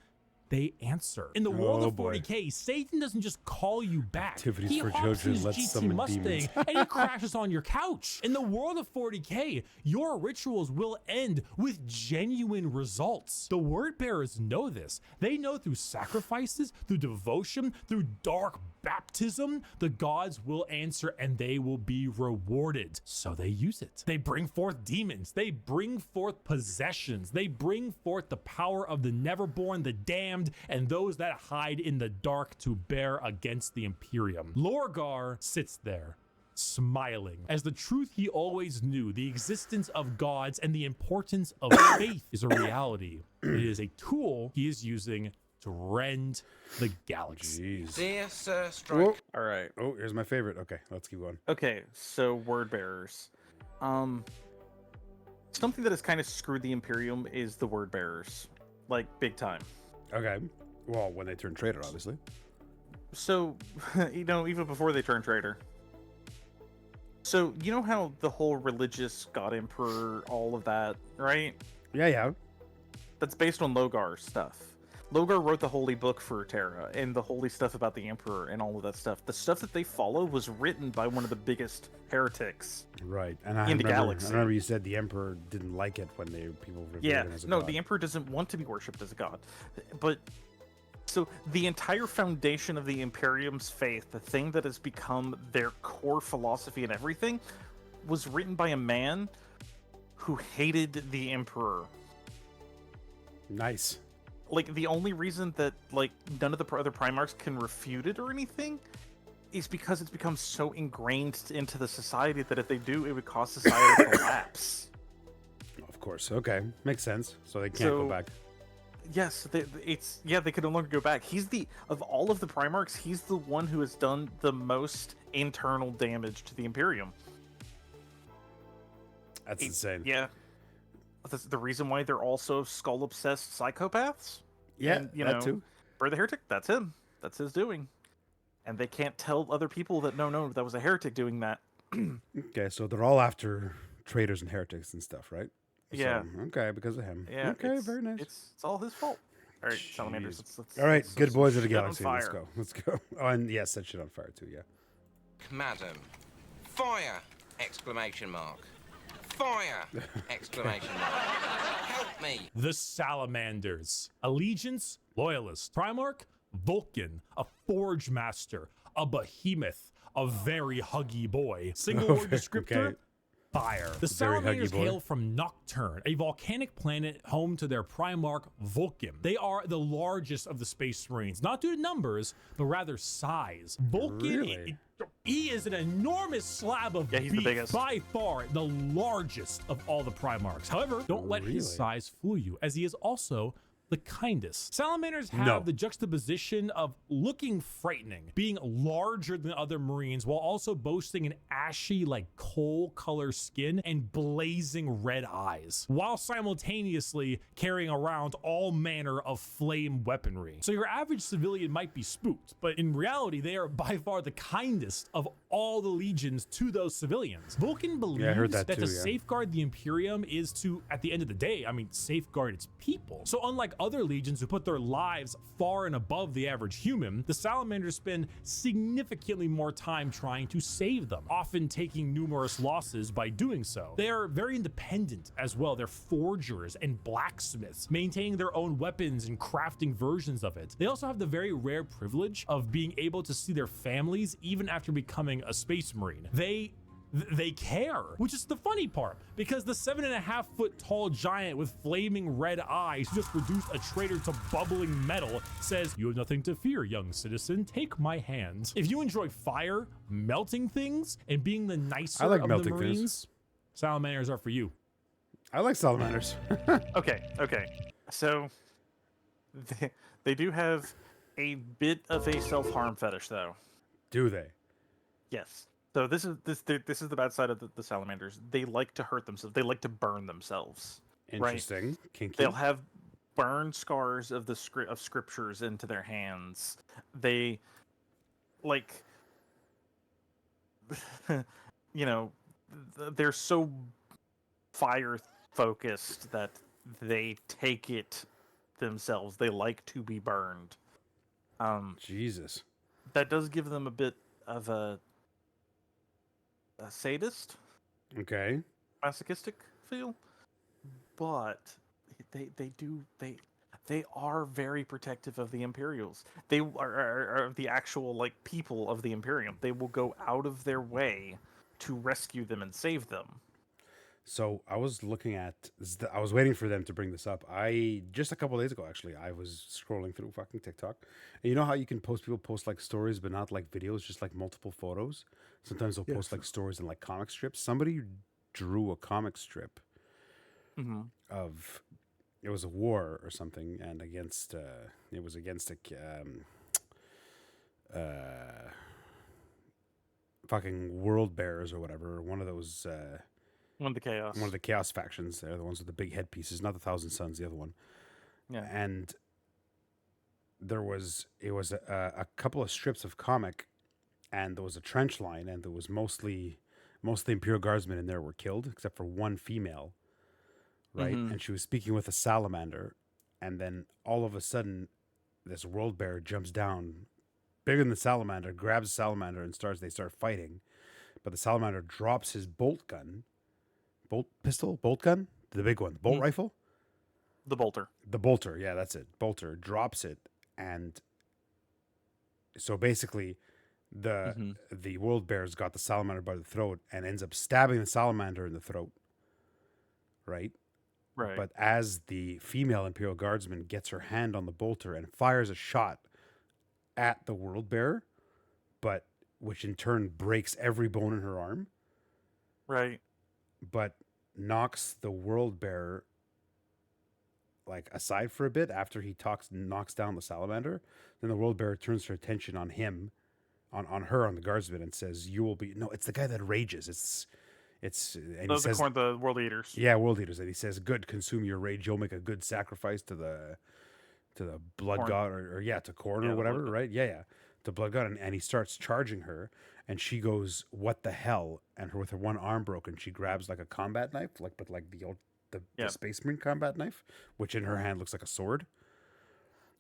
They answer. In the world of 40K, Satan doesn't just call you back. Activities he for hops children, his let's GT summon Mustang demons. and he crashes on your couch. In the world of 40K, your rituals will end with genuine results. The word bearers know this. They know through sacrifices, through devotion, through dark baptism, the gods will answer and they will be rewarded. So they use it. They bring forth demons. They bring forth possessions. They bring forth the power of the neverborn, the damned, and those that hide in the dark to bear against the Imperium. Lorgar sits there, smiling, as the truth he always knew, the existence of gods and the importance of faith is a reality. It is a tool he is using to rend the galaxy. Jeez. Dear Sir Whoa. All right. Oh, here's my favorite. Okay, let's keep going. Okay, so word bearers. Something that has kind of screwed the Imperium is the word bearers, like big time. Okay. Well, when they turn traitor, obviously. So, you know, even before they turn traitor. So, you know how the whole religious god emperor, all of that, right? Yeah, yeah. That's based on Logar's stuff. Logar wrote the holy book for Terra and the holy stuff about the emperor and all of that stuff. The stuff that they follow was written by one of the biggest heretics Right. And I in the remember, galaxy. I remember you said the Emperor didn't like it when people revered him as a god. The emperor doesn't want to be worshipped as a god. But so the entire foundation of the Imperium's faith, the thing that has become their core philosophy and everything, was written by a man who hated the emperor. Nice. Like, the only reason that, like, none of the other Primarchs can refute it or anything is because it's become so ingrained into the society that if they do, it would cause society to collapse. Of course. Okay. Makes sense. So they can't go back. Yes, they can no longer go back. Of all of the Primarchs, he's the one who has done the most internal damage to the Imperium. That's insane. Yeah. That's the reason why they're also skull-obsessed psychopaths. Yeah, and, you that know, too. Bird the Heretic, that's him. That's his doing. And they can't tell other people that, no, that was a heretic doing that. Okay, so they're all after traitors and heretics and stuff, right? Yeah. So, okay, because of him. Yeah. Okay, very nice. It's all his fault. All right, Salamanders, let's all right, good boys of the set on galaxy. Let's fire. go. Let's go. Oh, and yes, set shit on fire too, yeah. Madam. Fire! Exclamation mark. Fire! Exclamation mark. Help me! The Salamanders. Allegiance, Loyalist. Primarch, Vulcan, a Forge Master, a Behemoth, a very huggy boy. Single word descriptor, Okay. fire. The Very huggy Salamanders boy. hail from Nocturne, a volcanic planet home to their Primarch Vulcan. They are the largest of the Space Marines, not due to numbers, but rather size. Vulcan, Really? E is an enormous slab of Yeah, he's the beef, biggest. by far the largest of all the Primarchs. However, don't let Really? his size fool you, as he is also the kindest. Salamanders have No. the juxtaposition of looking frightening, being larger than other Marines, while also boasting an ashy, like coal color skin and blazing red eyes, while simultaneously carrying around all manner of flame weaponry. So your average civilian might be spooked, but in reality, they are by far the kindest of all the legions to those civilians. Vulcan believes I heard that to too, yeah. safeguard the Imperium is to, at the end of the day, safeguard its people. So unlike other legions who put their lives far and above the average human, the Salamanders spend significantly more time trying to save them, often taking numerous losses by doing so. They are very independent as well. They're forgers and blacksmiths, maintaining their own weapons and crafting versions of it. They also have the very rare privilege of being able to see their families even after becoming a space marine. They care, which is the funny part, because the 7.5 foot tall giant with flaming red eyes who just reduced a traitor to bubbling metal says, "You have nothing to fear, young citizen. Take my hand." If you enjoy fire, melting things, and being the nicer I like of the melting Marines, things. Salamanders are for you. I like salamanders. Okay. So they do have a bit of a self-harm fetish, though. Do they? Yes. So this is the bad side of the salamanders. They like to hurt themselves. They like to burn themselves. Interesting. Right? Kinky. They'll have burn scars of scriptures into their hands. They like, they're so fire focused that they take it themselves. They like to be burned. Jesus. That does give them a bit of a sadist, Okay. masochistic feel, but they are very protective of the Imperials. They are the actual like people of the Imperium. They will go out of their way to rescue them and save them. So I was looking at, I was waiting for them to bring this up. Just a couple days ago, actually, I was scrolling through fucking TikTok. And you know how you can people post like stories, but not like videos, just like multiple photos? Sometimes they'll post like stories and like comic strips. Somebody drew a comic strip of, it was a war or something, and it was against fucking world bears or whatever, one of those, One of the chaos factions. They're the ones with the big headpieces, not the Thousand Sons, the other one. Yeah. And it was a couple of strips of comic, and there was a trench line, and there was mostly Imperial Guardsmen in there were killed, except for one female, right? And she was speaking with a salamander, and then all of a sudden, this world bear jumps down, bigger than the salamander, grabs the salamander, and they start fighting. But the salamander drops his bolt gun. Bolt gun, the big one, the bolt rifle, the bolter, yeah, that's it. Bolter drops it, and so basically, the world bear's got the salamander by the throat and ends up stabbing the salamander in the throat. Right. But as the female Imperial Guardsman gets her hand on the bolter and fires a shot at the world bear, but which in turn breaks every bone in her arm. Right. But knocks the world bear like aside for a bit after he knocks down the salamander. Then the world bear turns her attention on him, on her, on the guardsman, and says, "You will be." No, it's the guy that rages. And he says, the world eaters. Yeah, world eaters. And he says, "Good, consume your rage. You'll make a good sacrifice to the blood god, or to Korn or whatever, right? Yeah. To blood god." And he starts charging her. And she goes, "What the hell?" And with her one arm broken, she grabs like a combat knife, the Space Marine combat knife, which in her hand looks like a sword.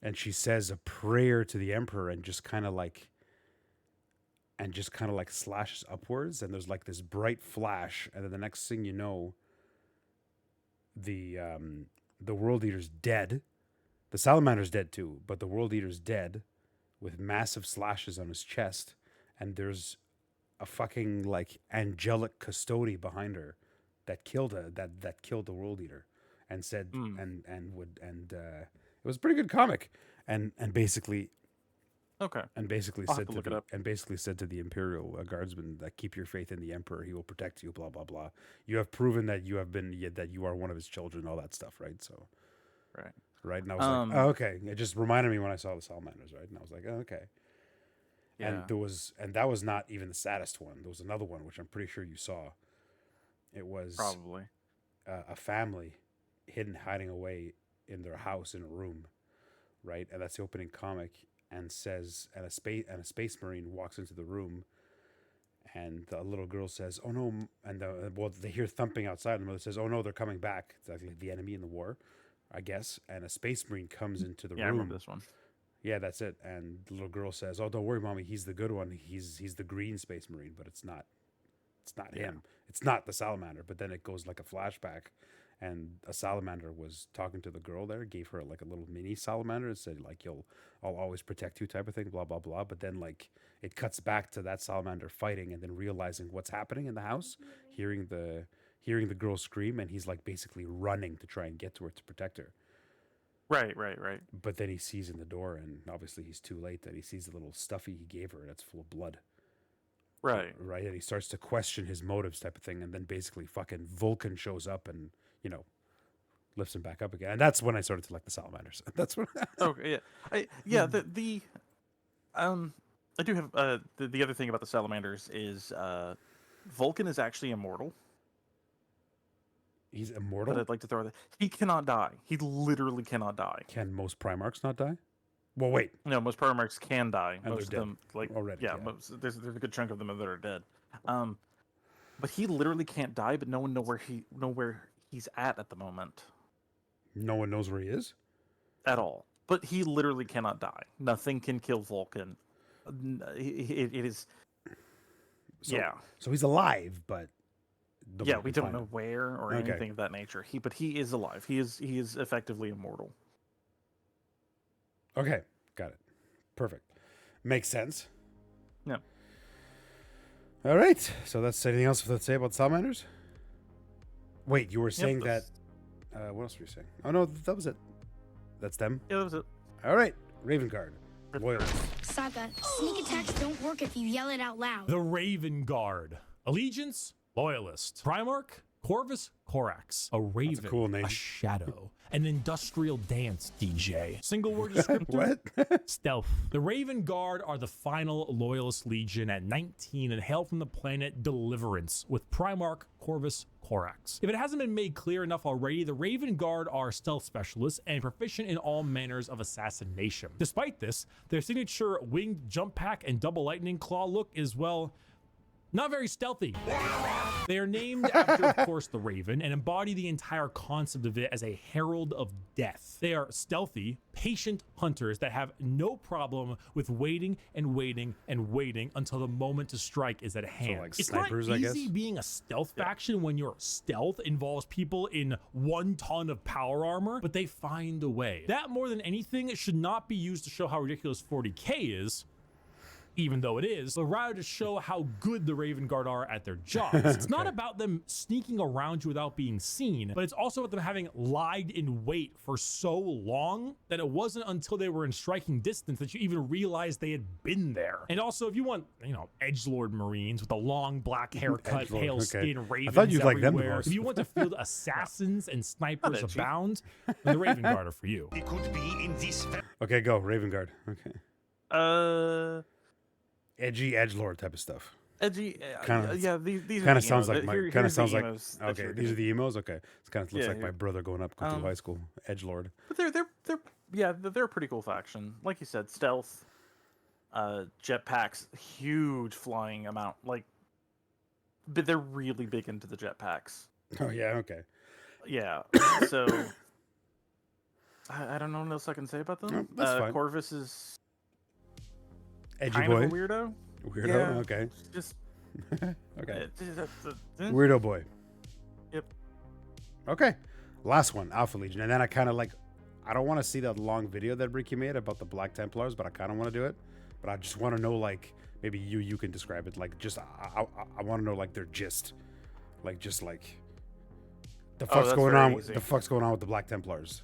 And she says a prayer to the Emperor and just kind of like slashes upwards. And there's like this bright flash. And then the next thing you know, the World Eater's dead. The Salamander's dead too, but the World Eater's dead with massive slashes on his chest. And there's a fucking like angelic custody behind her that killed the World Eater, and said it was a pretty good comic, and basically Okay. And basically I'll said have to to look it the, up. and basically said to the Imperial guardsmen that keep your faith in the Emperor. He will protect you. Blah blah blah. You have proven that you have been that you are one of his children. All that stuff, right? So, Right. right. And I was like, oh, okay. It just reminded me when I saw the salamanders, right? And I was like, oh, okay. Yeah. And that was not even the saddest one. There was another one which I'm pretty sure you saw. It was Probably a family hiding away in their house in a room, right? And that's the opening comic. And a space marine walks into the room, and the little girl says, "Oh no!" And they hear thumping outside, and the mother says, "Oh no, they're coming back." It's like the enemy in the war, I guess. And a space marine comes into the room. I remember this one. Yeah, that's it. And the little girl says, "Oh, don't worry, mommy. He's the good one. He's the green space marine, but it's not him. It's not the salamander." But then it goes like a flashback. And a salamander was talking to the girl there, gave her like a little mini salamander and said like, I'll always protect you type of thing, blah, blah, blah. But then like it cuts back to that salamander fighting and then realizing what's happening in the house, hearing the girl scream, and he's like basically running to try and get to her to protect her. Right. But then he sees in the door, and obviously he's too late, that he sees the little stuffy he gave her that's full of blood. Right. And he starts to question his motives type of thing, and then basically fucking Vulcan shows up and, lifts him back up again. And that's when I started to like the salamanders. That's when. Okay. Yeah. I do have the other thing about the salamanders is Vulcan is actually immortal. He's immortal? But I'd like to throw that. He cannot die. He literally cannot die. Can most Primarchs not die? Well, wait. No, most Primarchs can die. And Most of them, like already. yeah, there's a good chunk of them that are dead. But he literally can't die. But no one know where he's at the moment. No one knows where he is? At all. But he literally cannot die. Nothing can kill Vulcan. It is. Yeah. So he's alive, but. We don't know where or anything of that nature. But he is alive. He is effectively immortal. Okay, got it. Perfect. Makes sense. Yeah. All right. So that's anything else to say about salamanders? Wait, you were saying that. What else were you saying? Oh no, that was it. That's them. Yeah, that was it. All right, Raven Guard, loyalist. Saga, sneak attacks don't work if you yell it out loud. The Raven Guard. Allegiance, loyalist. Primarch, Corvus Corax. A raven, That's a cool name. A shadow. An industrial dance DJ. Single word descriptor. What? Stealth. The Raven Guard are the final loyalist legion at 19 and hail from the planet Deliverance with Primarch Corvus Corax. If it hasn't been made clear enough already, the Raven Guard are stealth specialists and proficient in all manners of assassination. Despite this, their signature winged jump pack and double lightning claw look is, well, not very stealthy. They are named after, of course, the Raven and embody the entire concept of it as a herald of death. They are stealthy, patient hunters that have no problem with waiting and waiting and waiting until the moment to strike is at hand. So like it's snipers, not I guess? easy being a stealth faction when your stealth involves people in 1 ton of power armor, but they find a way. That, more than anything, should not be used to show how ridiculous 40k is, even though it is, but rather to show how good the Raven Guard are at their jobs. It's not about them sneaking around you without being seen, but it's also about them having lied in wait for so long that it wasn't until they were in striking distance that you even realized they had been there. And also, if you want, edgelord Marines with a long black haircut, pale skin, ravens I thought you'd like them the everywhere, most. if you want to field assassins and snipers abound, then the Raven Guard are for you. He could be in this. Okay, go Raven Guard. Okay. Edgy edgelord type of stuff. Edgy. Yeah. These kind are of sounds emos. like my Here's kind of the sounds like emos that okay. you're These are the emos. Okay, it kind of looks Yeah, like my here. brother going up to high school. Edgelord. But they're a pretty cool faction. Like you said, stealth, jetpacks, huge flying amount. But they're really big into the jetpacks. Oh yeah. Okay. Yeah. So I don't know what else I can say about them. No, that's fine. Corvus is Edgy kind boy. of a weirdo. Weirdo. Yeah, Okay. Just okay. Weirdo boy. Yep. Okay. Last one, Alpha Legion, and then I kind of I don't want to see that long video that Ricky made about the Black Templars, but I kind of want to do it. But I just want to know, maybe you can describe it. I want to know their gist, the fuck's going on. The fuck's going on with the Black Templars?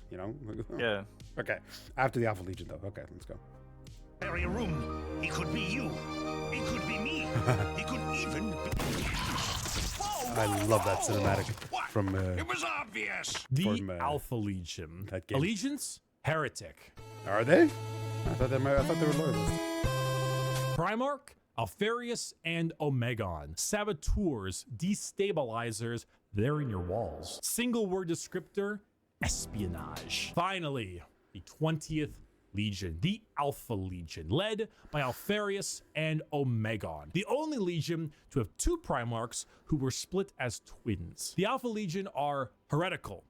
Yeah. Okay. After the Alpha Legion, though. Okay, let's go. area room. He could be you. He could be me. He could even be... I love that cinematic from It was obvious. The Alpha Legion. That game. Allegiance? Heretic. Are they? I thought they were loyalists. Primarch, Alfarius, and Omegon. Saboteurs, destabilizers, they're in your walls. Single word descriptor, espionage. Finally, the 20th Legion, the Alpha Legion, led by Alfarius and Omegon, the only Legion to have two Primarchs who were split as twins. The Alpha Legion are heretical,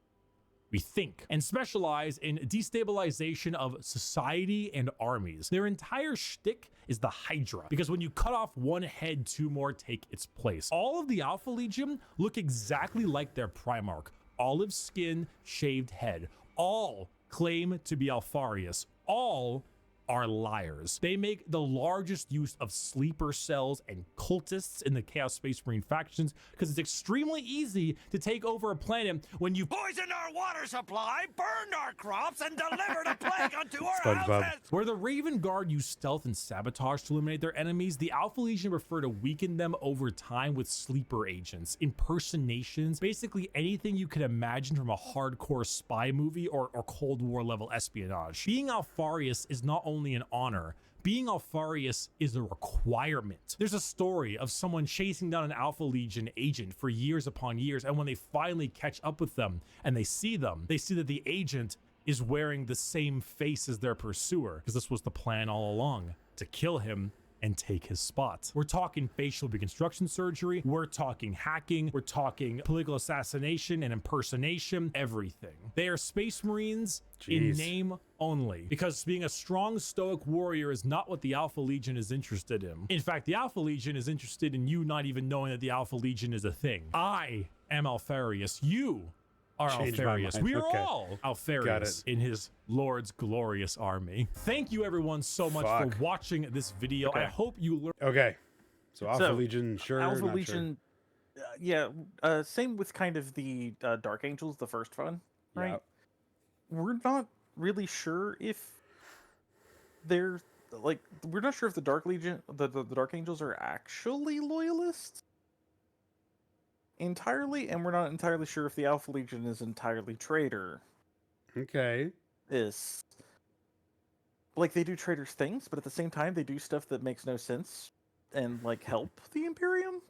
we think, and specialize in destabilization of society and armies. Their entire shtick is the Hydra, because when you cut off one head, two more take its place. All of the Alpha Legion look exactly like their Primarch. Olive skin, shaved head. All claim to be Alfarius. All are liars. They make the largest use of sleeper cells and cultists in the Chaos Space Marine factions because it's extremely easy to take over a planet when you Poisoned our water supply, burned our crops, and delivered a plague unto our houses. Where the Raven Guard use stealth and sabotage to eliminate their enemies, the Alpha Legion prefer to weaken them over time with sleeper agents, impersonations, basically anything you could imagine from a hardcore spy movie or Cold War level espionage. Being Alfarius is not only an honor, being Alfarius is a requirement. There's a story of someone chasing down an Alpha Legion agent for years upon years, and when they finally catch up with them and they see that the agent is wearing the same face as their pursuer, because this was the plan all along, to kill him and take his spot. We're talking facial reconstruction surgery, we're talking hacking, we're talking political assassination and impersonation, everything. They are Space Marines in name only, because being a strong stoic warrior is not what the Alpha Legion is interested in. In fact, the Alpha Legion is interested in you not even knowing that the Alpha Legion is a thing. I am Alfarius. You are Alfarius. We are all Alfarius in his Lord's glorious army. Thank you everyone so much for watching this video. I hope you learned. Okay. So Alpha Legion, sure. Alpha not Legion, same with kind of the Dark Angels, the first one, right? Yeah. We're not really sure if they're like, we're not sure if the Dark Legion, the Dark Angels are actually loyalists entirely, and we're not entirely sure if the Alpha Legion is entirely traitor. Okay. Is like they do traitors things, but at the same time they do stuff that makes no sense and like help the Imperium.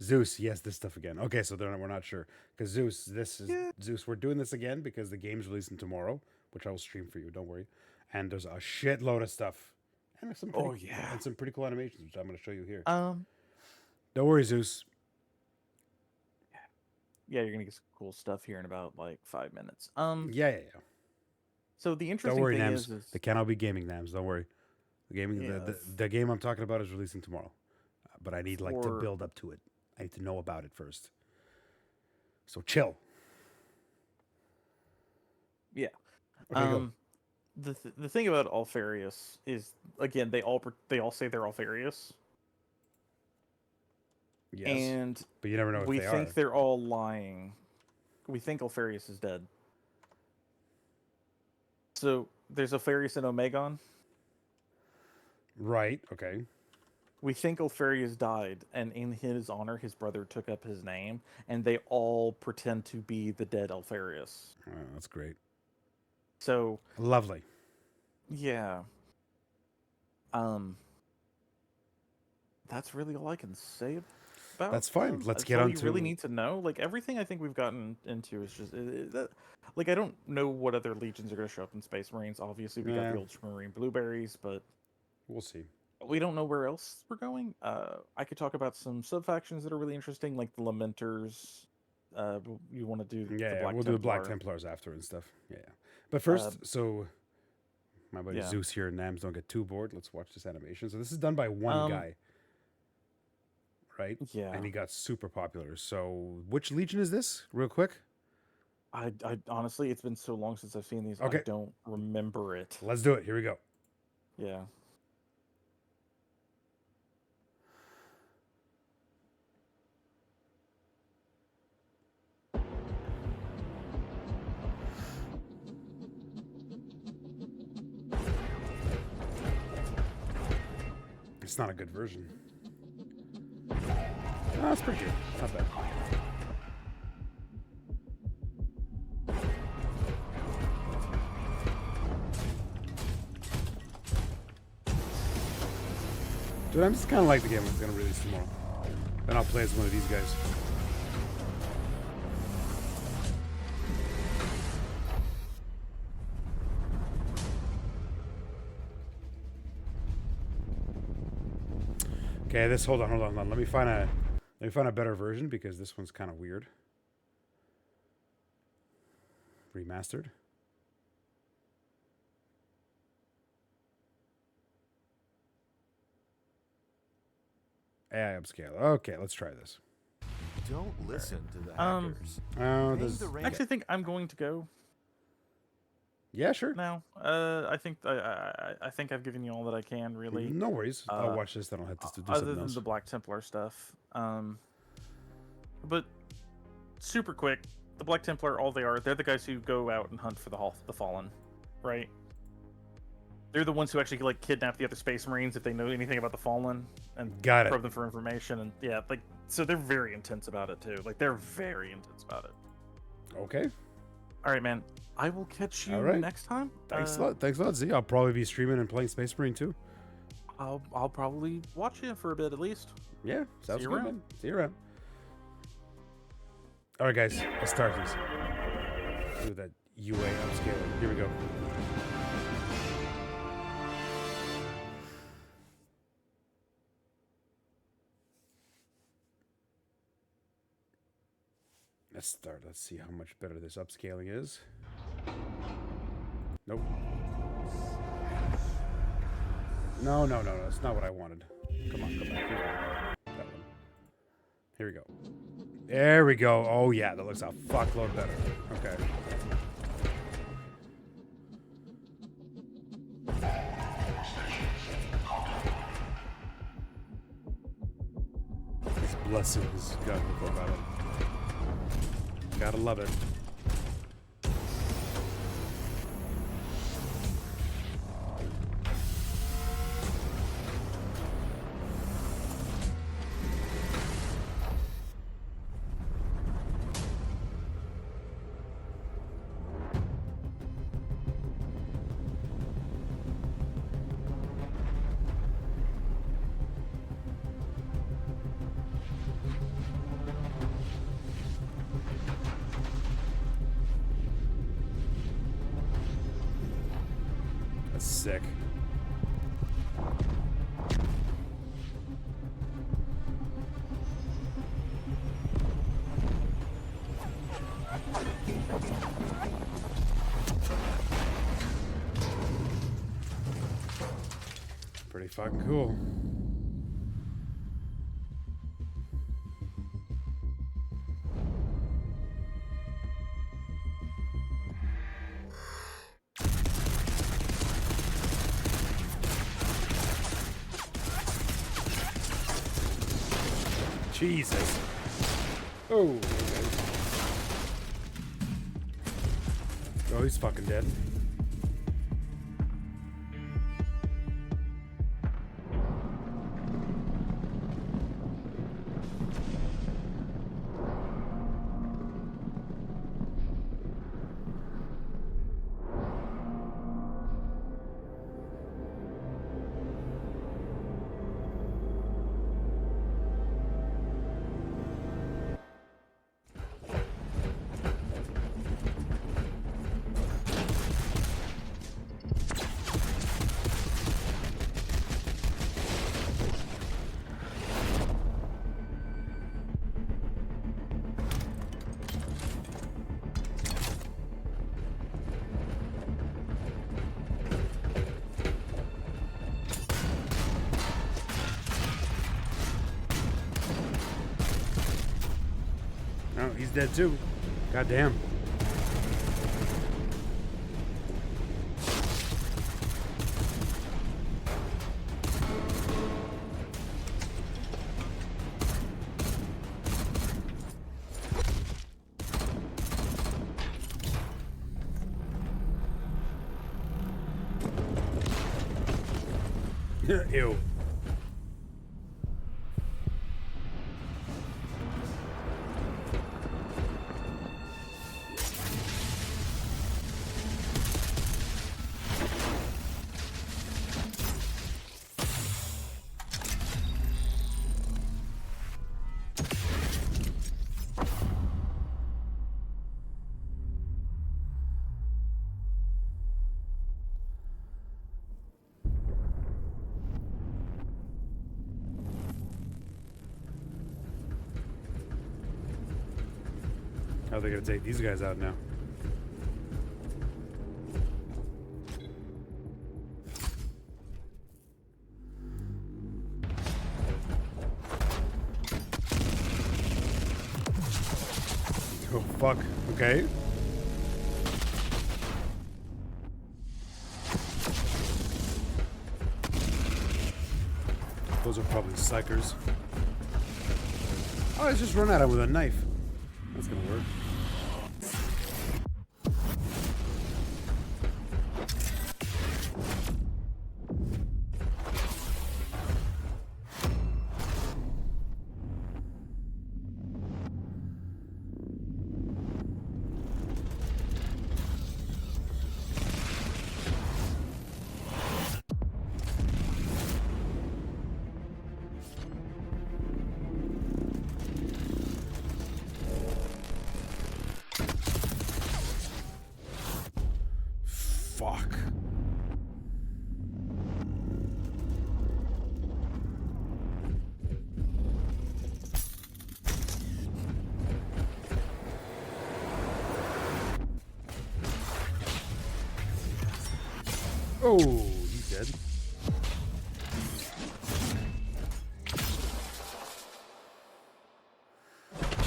Zeus, yes, this stuff again. Okay, so we're not sure because Zeus, Zeus. We're doing this again because the game's releasing tomorrow, which I will stream for you. Don't worry. And there's a shitload of stuff, and some and some pretty cool animations, which I'm going to show you here. Don't worry, Zeus. Yeah, you're gonna get some cool stuff here in about like 5 minutes. Yeah. So the interesting Don't worry, thing Nams. is They cannot be gaming, Nams. Don't worry. The gaming, the game I'm talking about is releasing tomorrow, but I need to build up to it. I need to know about it first. So chill. Yeah. Okay, the thing about Alfarius is, again, they all say they're Alfarius. Yes, and but you never know if we they think are. they're all lying. We think Alfarius is dead. So there's Alfarius and Omegon. Right. Okay. We think Alfarius died, and in his honor, his brother took up his name, and they all pretend to be the dead Alfarius. Oh, that's great. So lovely. Yeah. That's really all I can say about. That's fine. Let's get all on you to. really need to know. Like everything I think we've gotten into is just like I don't know what other legions are going to show up in Space Marines. Obviously, we got the Ultramarine Blueberries, but we'll see. We don't know where else we're going. I could talk about some sub factions that are really interesting, like the Lamenters. You want to do the Black we'll do the Black Templars after and stuff. Yeah. But first, so my buddy Zeus here and Nams don't get too bored. Let's watch this animation. So this is done by one guy. Right? Yeah. And he got super popular. So which legion is this? Real quick. I honestly, it's been so long since I've seen these. Okay. I don't remember it. Let's do it. Here we go. Yeah. not a good version. No, that's pretty good. Not bad. Dude, I'm just kind of like the game that's going to release tomorrow. Then I'll play as one of these guys. Okay, this hold on. Let me find a better version because this one's kind of weird. Remastered. AI upscale. Okay, let's try this. Don't listen to the hackers. I actually think I'm going to go. Yeah, sure. Now, I think I've given you all that I can. Really, no worries. I'll watch this. Then I'll have to do other something than else. the Black Templar stuff. But super quick, the Black Templar, all they're the guys who go out and hunt for the Fallen, right? They're the ones who actually like kidnap the other Space Marines if they know anything about the Fallen and probe them for information. And yeah, like so they're very intense about it too. Like they're very intense about it. Okay. All right, man. I will catch you next time. Thanks a lot. Thanks a lot, Z. I'll probably be streaming and playing Space Marine too. I'll probably watch you for a bit at least. Yeah, sounds good, around. man. See you around. All right, guys. Let's start this. Do that UA upscaling. Here we go. Let's start. Let's see how much better this upscaling is. Nope. No. That's not what I wanted. Come on, come back. Here we go. That one. Here we go. There we go. Oh, yeah. That looks a fuckload better. Okay. His blessings, God, look about it. Gotta love it. That's sick. Pretty fucking cool. Jesus. Oh. Okay. Oh, he's fucking dead. Oh, he's dead too. God damn. Ew. How are they gonna take these guys out now? Oh fuck. Okay. Those are probably psychers. Oh, let's just run at him with a knife. That's gonna work. Fuck. Oh, he's dead.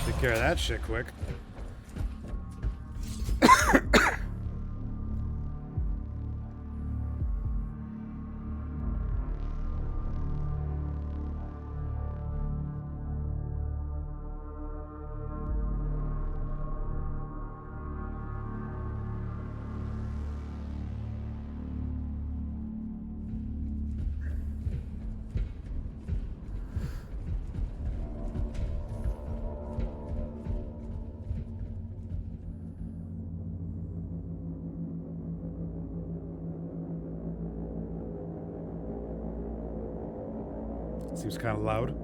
Take care of that shit quick. Seems kind of loud.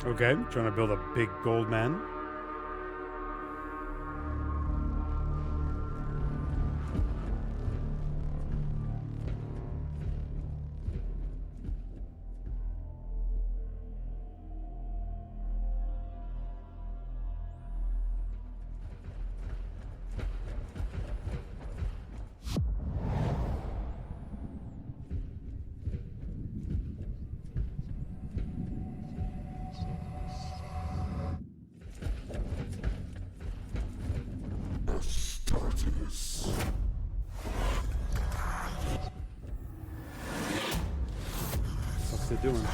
Okay, trying to build a big gold man. What's it doing?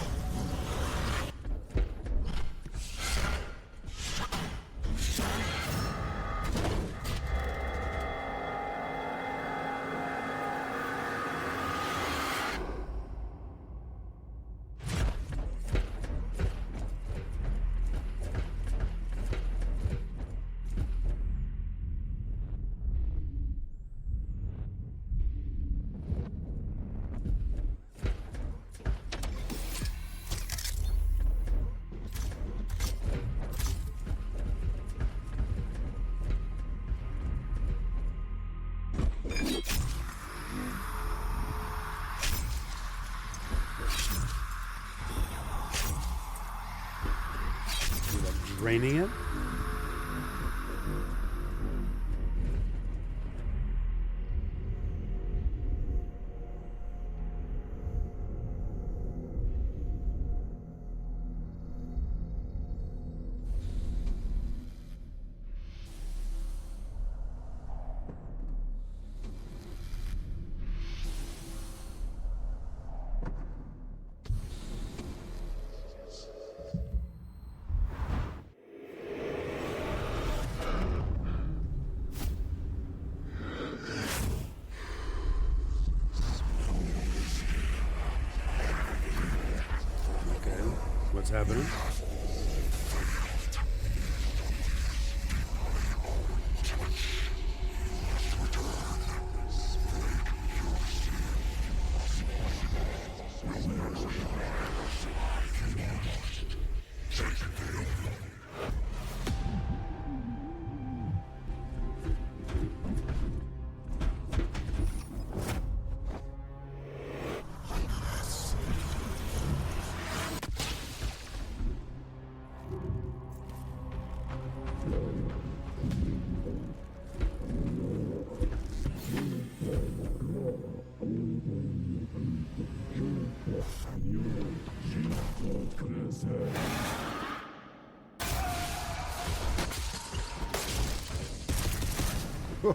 Draining it. happening?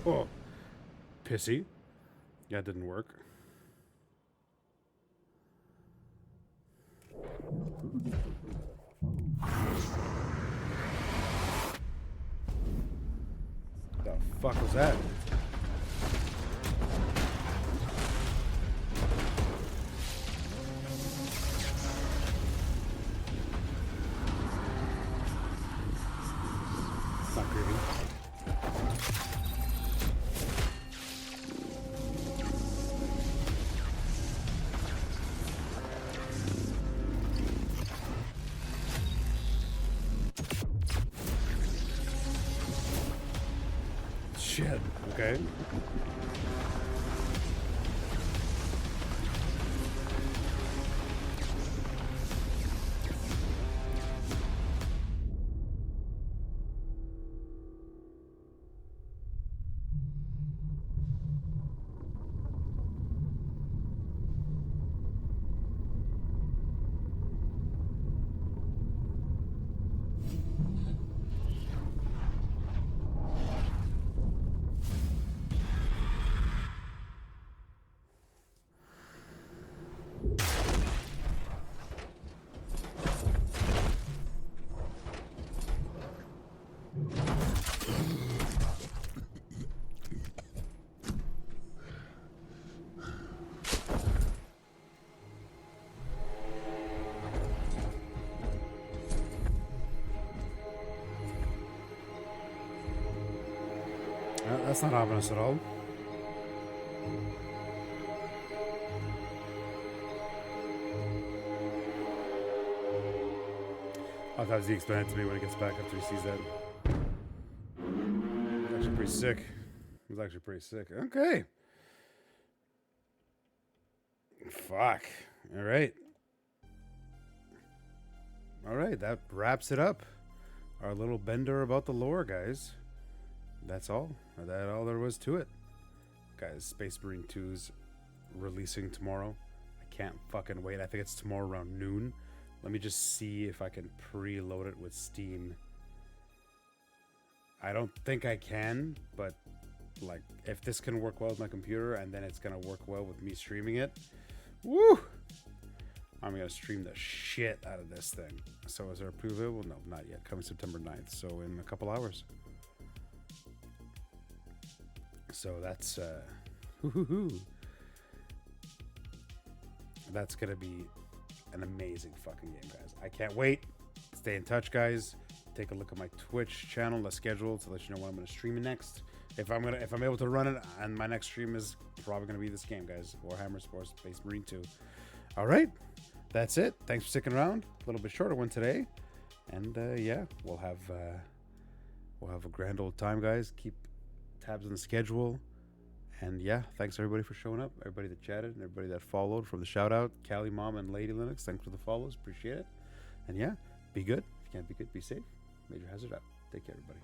Oh, pissy. Yeah, it didn't work. The fuck was that? Not creepy. Shit. Okay. That's not ominous at all. I'll have Z explain it to me when he gets back after he sees that. It's actually pretty sick. It was actually pretty sick. Okay. Fuck. All right. All right, that wraps it up. Our little bender about the lore, guys. That's all. That's all there was to it. Guys, Space Marine 2's releasing tomorrow. I can't fucking wait. I think it's tomorrow around noon. Let me just see if I can preload it with Steam. I don't think I can, but like if this can work well with my computer and then it's gonna work well with me streaming it, woo! I'm gonna stream the shit out of this thing. So is there a pre-available? No, not yet. Coming September 9th, so in a couple hours. So that's that's gonna be an amazing fucking game, guys. I can't wait. Stay in touch, guys. Take a look at my Twitch channel, the schedule, to let you know when I'm gonna stream next. If I'm able to run it, and my next stream is probably gonna be this game, guys. Warhammer Sports Space Marine 2. All right, that's it. Thanks for sticking around. A little bit shorter one today, and yeah, we'll have a grand old time, guys. Keep tabs on the schedule. And yeah, thanks everybody for showing up, everybody that chatted, and everybody that followed from the shout out. Callie Mom and Lady Linux, thanks for the follows, appreciate it. And yeah, be good. If you can't be good, be safe. Major hazard out. Take care, everybody.